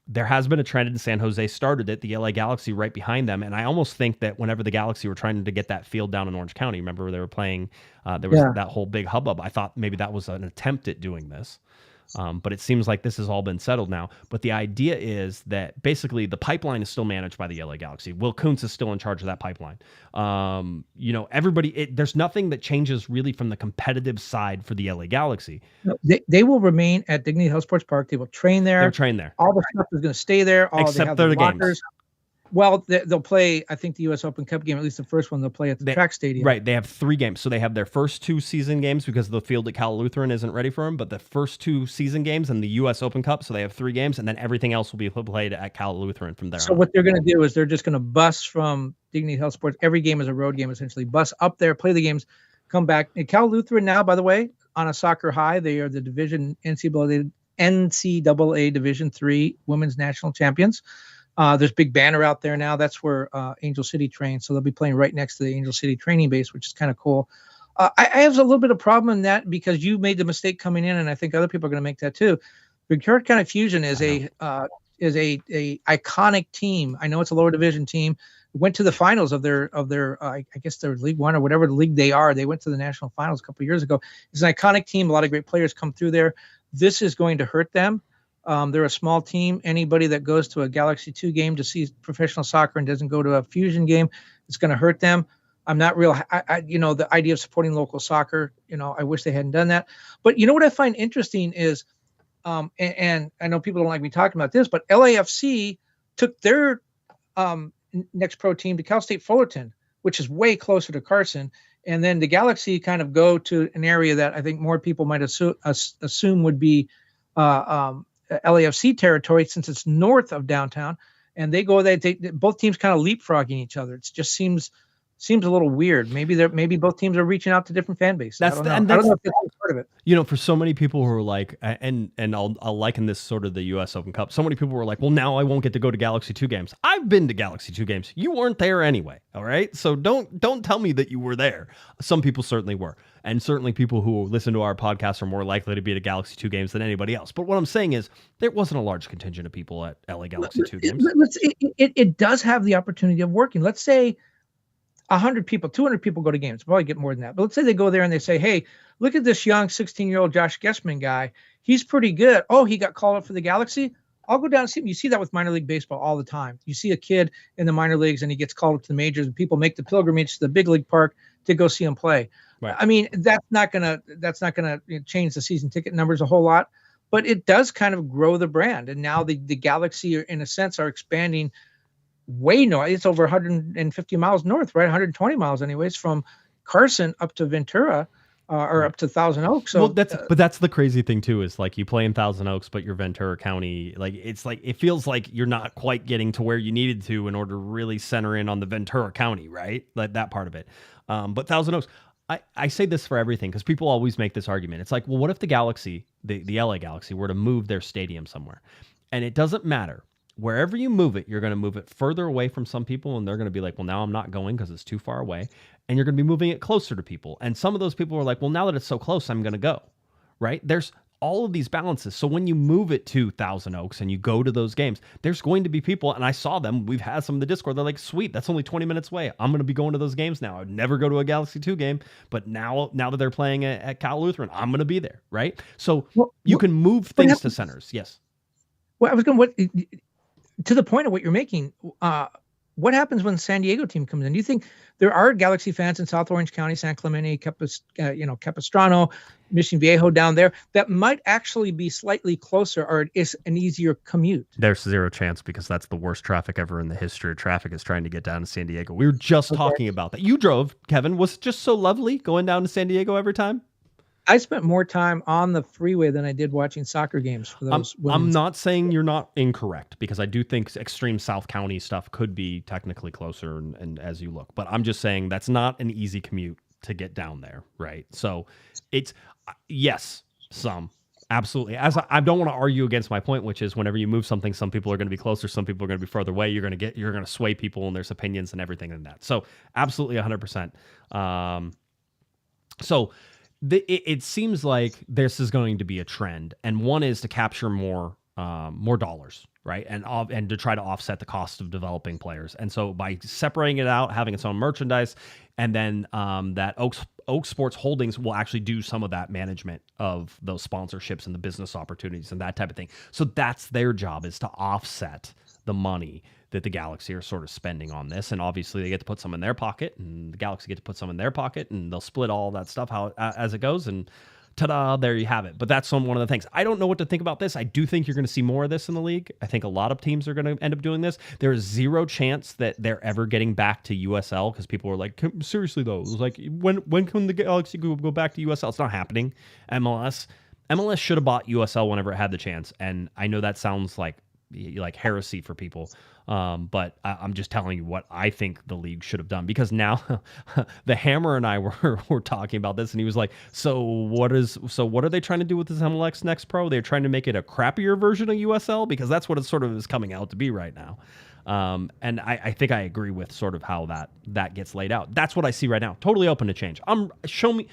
there has been a trend in San Jose, started it, the LA Galaxy right behind them. And I almost think that whenever the Galaxy were trying to get that field down in Orange County, remember they were playing, there was that whole big hubbub. I thought maybe that was an attempt at doing this. But it seems like this has all been settled now. But the idea is that basically the pipeline is still managed by the LA Galaxy. Will Kuntz is still in charge of that pipeline. Everybody, there's nothing that changes really from the competitive side for the LA Galaxy. No, they will remain at Dignity Health Sports Park. They will train there. They're trained there. All the stuff is going to stay there. Except for the games. Well, they'll play, I think, the U.S. Open Cup game, at least the first one, they'll play at the track stadium. Right. They have 3 games. So they have their first 2 season games because the field at Cal Lutheran isn't ready for them, but the first 2 season games and the U.S. Open Cup, so they have 3 games, and then everything else will be played at Cal Lutheran from there So on. what they're going to do is they're just going to bus from Dignity Health Sports. Every game is a road game, essentially. Bus up there, play the games, come back. And Cal Lutheran now, by the way, on a soccer high, they are the division NCAA Division III women's national champions. There's big banner out there now. That's where Angel City trains. So they'll be playing right next to the Angel City training base, which is kind of cool. I have a little bit of problem in that because you made the mistake coming in, and I think other people are going to make that too. Ventura County Fusion is a iconic team. I know it's a lower division team. Went to the finals of their I guess their League One or whatever the league they are. They went to the national finals a couple of years ago. It's an iconic team. A lot of great players come through there. This is going to hurt them. They're a small team. Anybody that goes to a Galaxy 2 game to see professional soccer and doesn't go to a Fusion game, it's going to hurt them. I'm not real, the idea of supporting local soccer, I wish they hadn't done that. But what I find interesting is, and I know people don't like me talking about this, but LAFC took their next pro team to Cal State Fullerton, which is way closer to Carson. And then the Galaxy kind of go to an area that I think more people might assume would be LAFC territory since it's north of downtown, and they go there. Both teams kind of leapfrogging each other. It just seems a little weird. Maybe both teams are reaching out to different fan bases. I don't know if that's part of it. For so many people who are like, and I'll liken this sort of the U.S. Open Cup. So many people were like, well, now I won't get to go to Galaxy 2 games. I've been to Galaxy 2 games. You weren't there anyway. All right. So don't tell me that you were there. Some people certainly were. And certainly people who listen to our podcast are more likely to be at Galaxy 2 games than anybody else. But what I'm saying is there wasn't a large contingent of people at LA Galaxy 2 games. It does have the opportunity of working. Let's say 100 people, 200 people go to games. Probably get more than that. But let's say they go there and they say, hey, look at this young 16-year-old Josh Guesman guy. He's pretty good. Oh, he got called up for the Galaxy. I'll go down and see him. You see that with minor league baseball all the time. You see a kid in the minor leagues and he gets called up to the majors, and people make the pilgrimage to the big league park to go see him play. Right. I mean, that's not gonna change the season ticket numbers a whole lot, but it does kind of grow the brand. And now the Galaxy, in a sense, are expanding way north. It's over 150 miles north, right? 120 miles, anyways, from Carson up to Ventura. Or up to Thousand Oaks. So that's the crazy thing too, is like you play in Thousand Oaks, but you're Ventura County. Like it feels like you're not quite getting to where you needed to in order to really center in on the Ventura County, right? Like that part of it. But Thousand Oaks, I say this for everything because people always make this argument. It's like, well, what if the Galaxy, the LA Galaxy, were to move their stadium somewhere? And it doesn't matter. Wherever you move it, you're going to move it further away from some people, and they're going to be like, well, now I'm not going because it's too far away. And you're going to be moving it closer to people. And some of those people are like, well, now that it's so close, I'm going to go, right? There's all of these balances. So when you move it to Thousand Oaks and you go to those games, there's going to be people, and I saw them, we've had some in the Discord, they're like, sweet, that's only 20 minutes away. I'm going to be going to those games now. I would never go to a Galaxy 2 game, but now that they're playing at Cal Lutheran, I'm going to be there, right? So you can move things to centers. Yes. Well, to the point of what you're making, what happens when the San Diego team comes in? Do you think there are Galaxy fans in South Orange County, San Clemente, Capistrano, Mission Viejo down there that might actually be slightly closer, or is an easier commute? There's zero chance because that's the worst traffic ever in the history of traffic, is trying to get down to San Diego. We were just talking about that. You drove, Kevin. Was it just so lovely going down to San Diego every time? I spent more time on the freeway than I did watching soccer games for those. I'm not saying you're not incorrect, because I do think extreme South County stuff could be technically closer and as you look. But I'm just saying that's not an easy commute to get down there, right? So it's, yes, some. Absolutely. As I don't want to argue against my point, which is whenever you move something, some people are going to be closer, some people are going to be further away. You're going to sway people and there's opinions and everything in that. So absolutely 100%. It seems like this is going to be a trend, and one is to capture more dollars, right, and to try to offset the cost of developing players. And so by separating it out, having its own merchandise, and then that Oak Sports Holdings will actually do some of that management of those sponsorships and the business opportunities and that type of thing. So that's their job, is to offset the money that the Galaxy are sort of spending on this. And obviously they get to put some in their pocket, and the Galaxy get to put some in their pocket, and they'll split all that stuff as it goes. And ta-da, there you have it. But that's one of the things. I don't know what to think about this. I do think you're going to see more of this in the league. I think a lot of teams are going to end up doing this. There is zero chance that they're ever getting back to USL because people are like, seriously though, it was like, when can the Galaxy go back to USL? It's not happening. MLS should have bought USL whenever it had the chance. And I know that sounds like heresy for people. But I'm just telling you what I think the league should have done, because now the Hammer and I were talking about this, and he was like, so what are they trying to do with this MLS Next Pro? They're trying to make it a crappier version of USL, because that's what it sort of is coming out to be right now. And I think I agree with sort of how that gets laid out. That's what I see right now. Totally open to change. Show me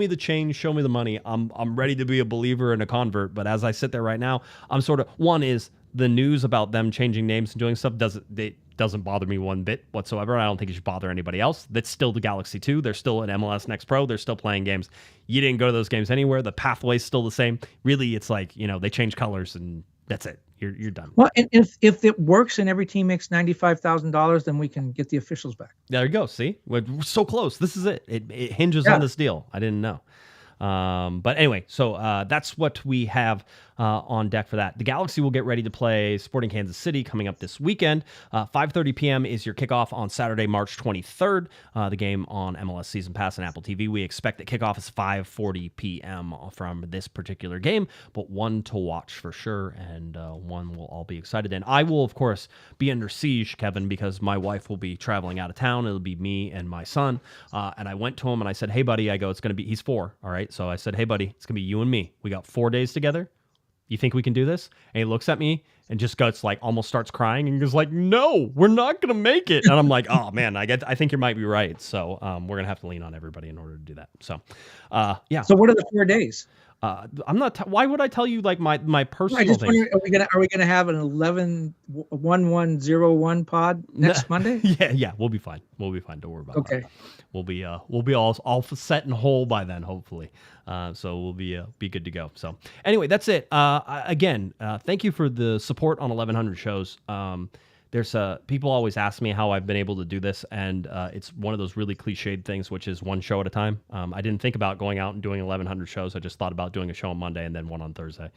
the change, show me the money. I'm ready to be a believer and a convert. But as I sit there right now, I'm sort of, one is the news about them changing names and doing stuff doesn't bother me one bit whatsoever. I don't think it should bother anybody else. That's still the Galaxy 2. They're still an MLS Next Pro. They're still playing games. You didn't go to those games anywhere. The pathway's still the same. Really, it's like, they change colors and that's it. You're done. Well, and if it works and every team makes $95,000, then we can get the officials back. There you go. See, we're so close. This is it. It hinges on this deal. I didn't know. But anyway, so that's what we have on deck for that. The Galaxy will get ready to play Sporting Kansas City coming up this weekend. 5:30 p.m. is your kickoff on Saturday, March 23rd. The game on MLS Season Pass and Apple TV. We expect that kickoff is 5:40 p.m. from this particular game, but one to watch for sure, and one we'll all be excited in. I will, of course, be under siege, Kevin, because my wife will be traveling out of town. It'll be me and my son, and I went to him and I said, hey, buddy, it's going to be, he's 4, all right? So I said, hey, buddy, it's going to be you and me. We got 4 days together. You think we can do this? And he looks at me and just goes like, almost starts crying and goes like, no, we're not going to make it. And I'm like, oh man, I think you might be right. So we're going to have to lean on everybody in order to do that. So yeah. So what are the 4 days? I'm not. Why would I tell you like my personal just thing? Are we gonna have an 11-1101 pod next Monday? Yeah, we'll be fine. Don't worry about that. Okay. We'll be all set and whole by then, hopefully. So we'll be good to go. So anyway, that's it. Again, thank you for the support on 1100 shows. There's people always ask me how I've been able to do this, and it's one of those really cliched things, which is one show at a time. I didn't think about going out and doing 1,100 shows. I just thought about doing a show on Monday and then one on Thursday.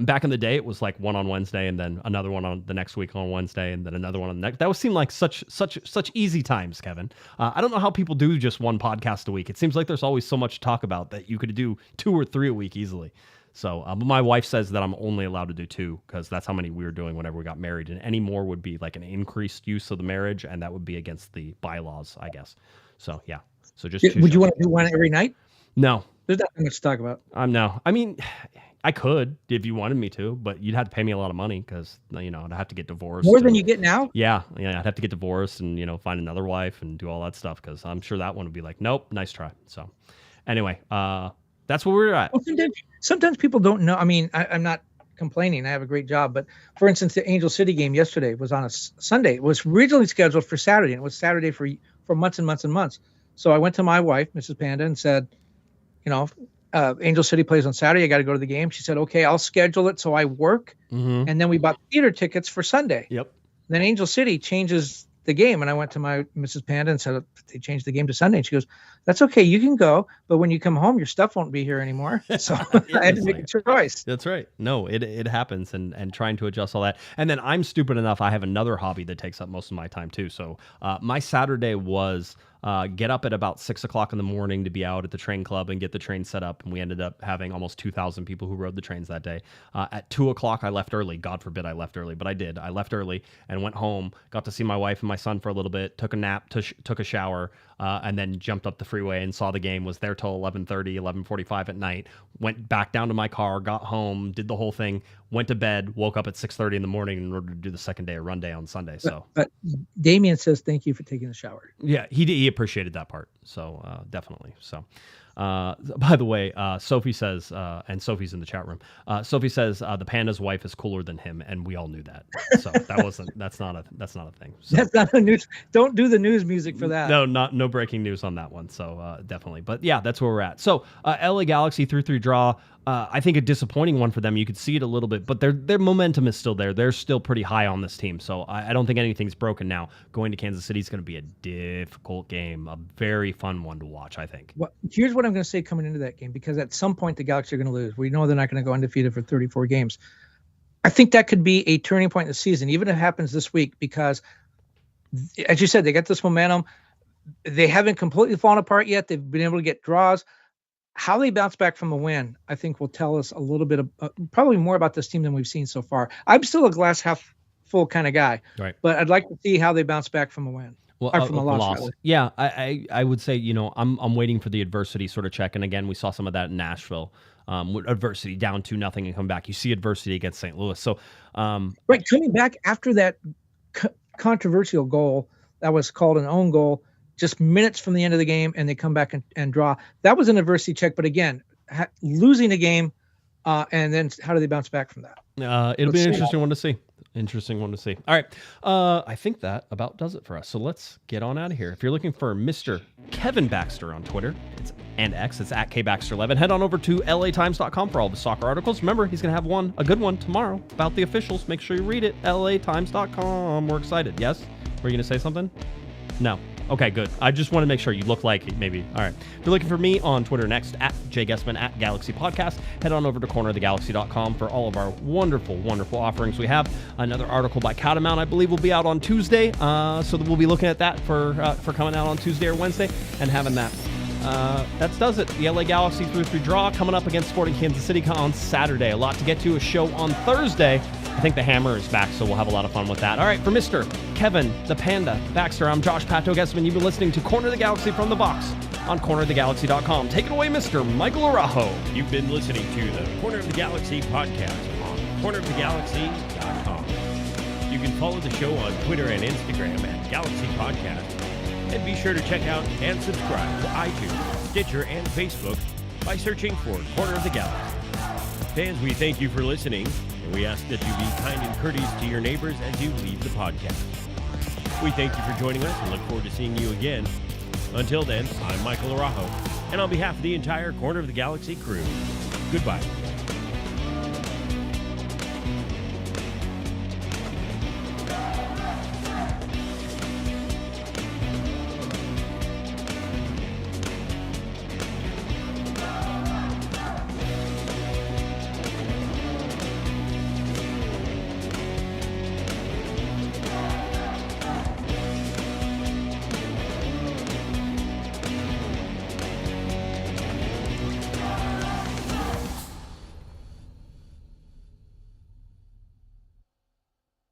Back in the day, it was like one on Wednesday and then another one on the next week on Wednesday and then another one on the next. That would seem like such easy times, Kevin. I don't know how people do just one podcast a week. It seems like there's always so much to talk about that you could do 2 or 3 a week easily. So, but my wife says that I'm only allowed to do 2 because that's how many we were doing whenever we got married. And any more would be like an increased use of the marriage, and that would be against the bylaws, I guess. So, yeah. So just would you want to do one every night? No. There's not much to talk about. No. I mean, I could if you wanted me to, but you'd have to pay me a lot of money because, I'd have to get divorced. More than you get now? Yeah. I'd have to get divorced and, find another wife and do all that stuff because I'm sure that one would be like, nope, nice try. So, anyway, that's where we're at. Well, sometimes people don't know. I mean, I'm not complaining. I have a great job. But for instance, the Angel City game yesterday was on a Sunday. It was originally scheduled for Saturday, and it was Saturday for months and months and months. So I went to my wife, Mrs. Panda, and said, Angel City plays on Saturday. I got to go to the game. She said, okay, I'll schedule it so I work. Mm-hmm. And then we bought theater tickets for Sunday. Yep. Then Angel City changes the game, and I went to my Mrs. Panda and said they changed the game to Sunday. And she goes, "That's okay, you can go, but when you come home, your stuff won't be here anymore." So I had to make a choice. That's right. No, it happens, and trying to adjust all that. And then I'm stupid enough. I have another hobby that takes up most of my time too. So my Saturday was get up at about 6 o'clock in the morning to be out at the train club and get the train set up. And we ended up having almost 2,000 people who rode the trains that day. At 2 o'clock, I left early. God forbid I left early, but I did. I left early and went home, got to see my wife and my son for a little bit, took a nap, took a shower, and then jumped up the freeway and saw the game, was there till 11:30, 11:45 at night, went back down to my car, got home, did the whole thing, went to bed, woke up at 6:30 in the morning in order to do the second day of run day on Sunday. So, but Damien says, thank you for taking the shower. Yeah, he appreciated that part. So definitely. So, by the way, Sophie says, and Sophie's in the chat room. Sophie says the panda's wife is cooler than him, and we all knew that. So that's not a thing. So, that's not a news. Don't do the news music for that. No breaking news on that one. So definitely. But yeah, that's where we're at. So LA Galaxy 3-3 draw I think a disappointing one for them. You could see it a little bit, but their momentum is still there. They're still pretty high on this team, so I don't think anything's broken now. Going to Kansas City is going to be a difficult game, a very fun one to watch, I think. Well, here's what I'm going to say coming into that game, because at some point the Galaxy are going to lose. We know they're not going to go undefeated for 34 games. I think that could be a turning point in the season, even if it happens this week, because, as you said, they got this momentum. They haven't completely fallen apart yet. They've been able to get draws. How they bounce back from a win, I think, will tell us a little bit of probably more about this team than we've seen so far. I'm still a glass half full kind of guy, right? But I'd like to see how they bounce back from a win. Well, from a loss. Yeah, I would say, I'm waiting for the adversity sort of check. And again, we saw some of that in Nashville. With adversity down 2-0 and come back. You see adversity against St. Louis. So, right, coming back after that controversial goal that was called an own goal, just minutes from the end of the game, and they come back and draw. That was an adversity check. But again, losing a game, and then how do they bounce back from that? It'll be an interesting one to see. Interesting one to see. All right. I think that about does it for us. So let's get on out of here. If you're looking for Mr. Kevin Baxter on Twitter and X, it's at KBaxter11. Head on over to latimes.com for all the soccer articles. Remember, he's going to have a good one tomorrow about the officials. Make sure you read it. latimes.com. We're excited. Yes? Were you going to say something? No. Okay, good. I just want to make sure you look like maybe. All right. If you're looking for me on Twitter next, at Guesman, at Galaxy Podcast, head on over to cornerofthegalaxy.com for all of our wonderful, wonderful offerings. We have another article by Catamount, I believe, will be out on Tuesday. So that we'll be looking at that for coming out on Tuesday or Wednesday and having that. That does it. The LA Galaxy 3-3 draw coming up against Sporting Kansas City on Saturday. A lot to get to. A show on Thursday. I think the Hammer is back, so we'll have a lot of fun with that. All right, for Mr. Kevin, the Panda, Baxter, I'm Josh Pato Guesman. You've been listening to Corner of the Galaxy from the Box on cornerofthegalaxy.com. Take it away, Mr. Michael Araujo. You've been listening to the Corner of the Galaxy podcast on cornerofthegalaxy.com. You can follow the show on Twitter and Instagram at Galaxy Podcast. And be sure to check out and subscribe to iTunes, Stitcher, and Facebook by searching for Corner of the Galaxy. Fans, we thank you for listening, and we ask that you be kind and courteous to your neighbors as you leave the podcast. We thank you for joining us and look forward to seeing you again. Until then, I'm Michael Araujo, and on behalf of the entire Corner of the Galaxy crew, goodbye.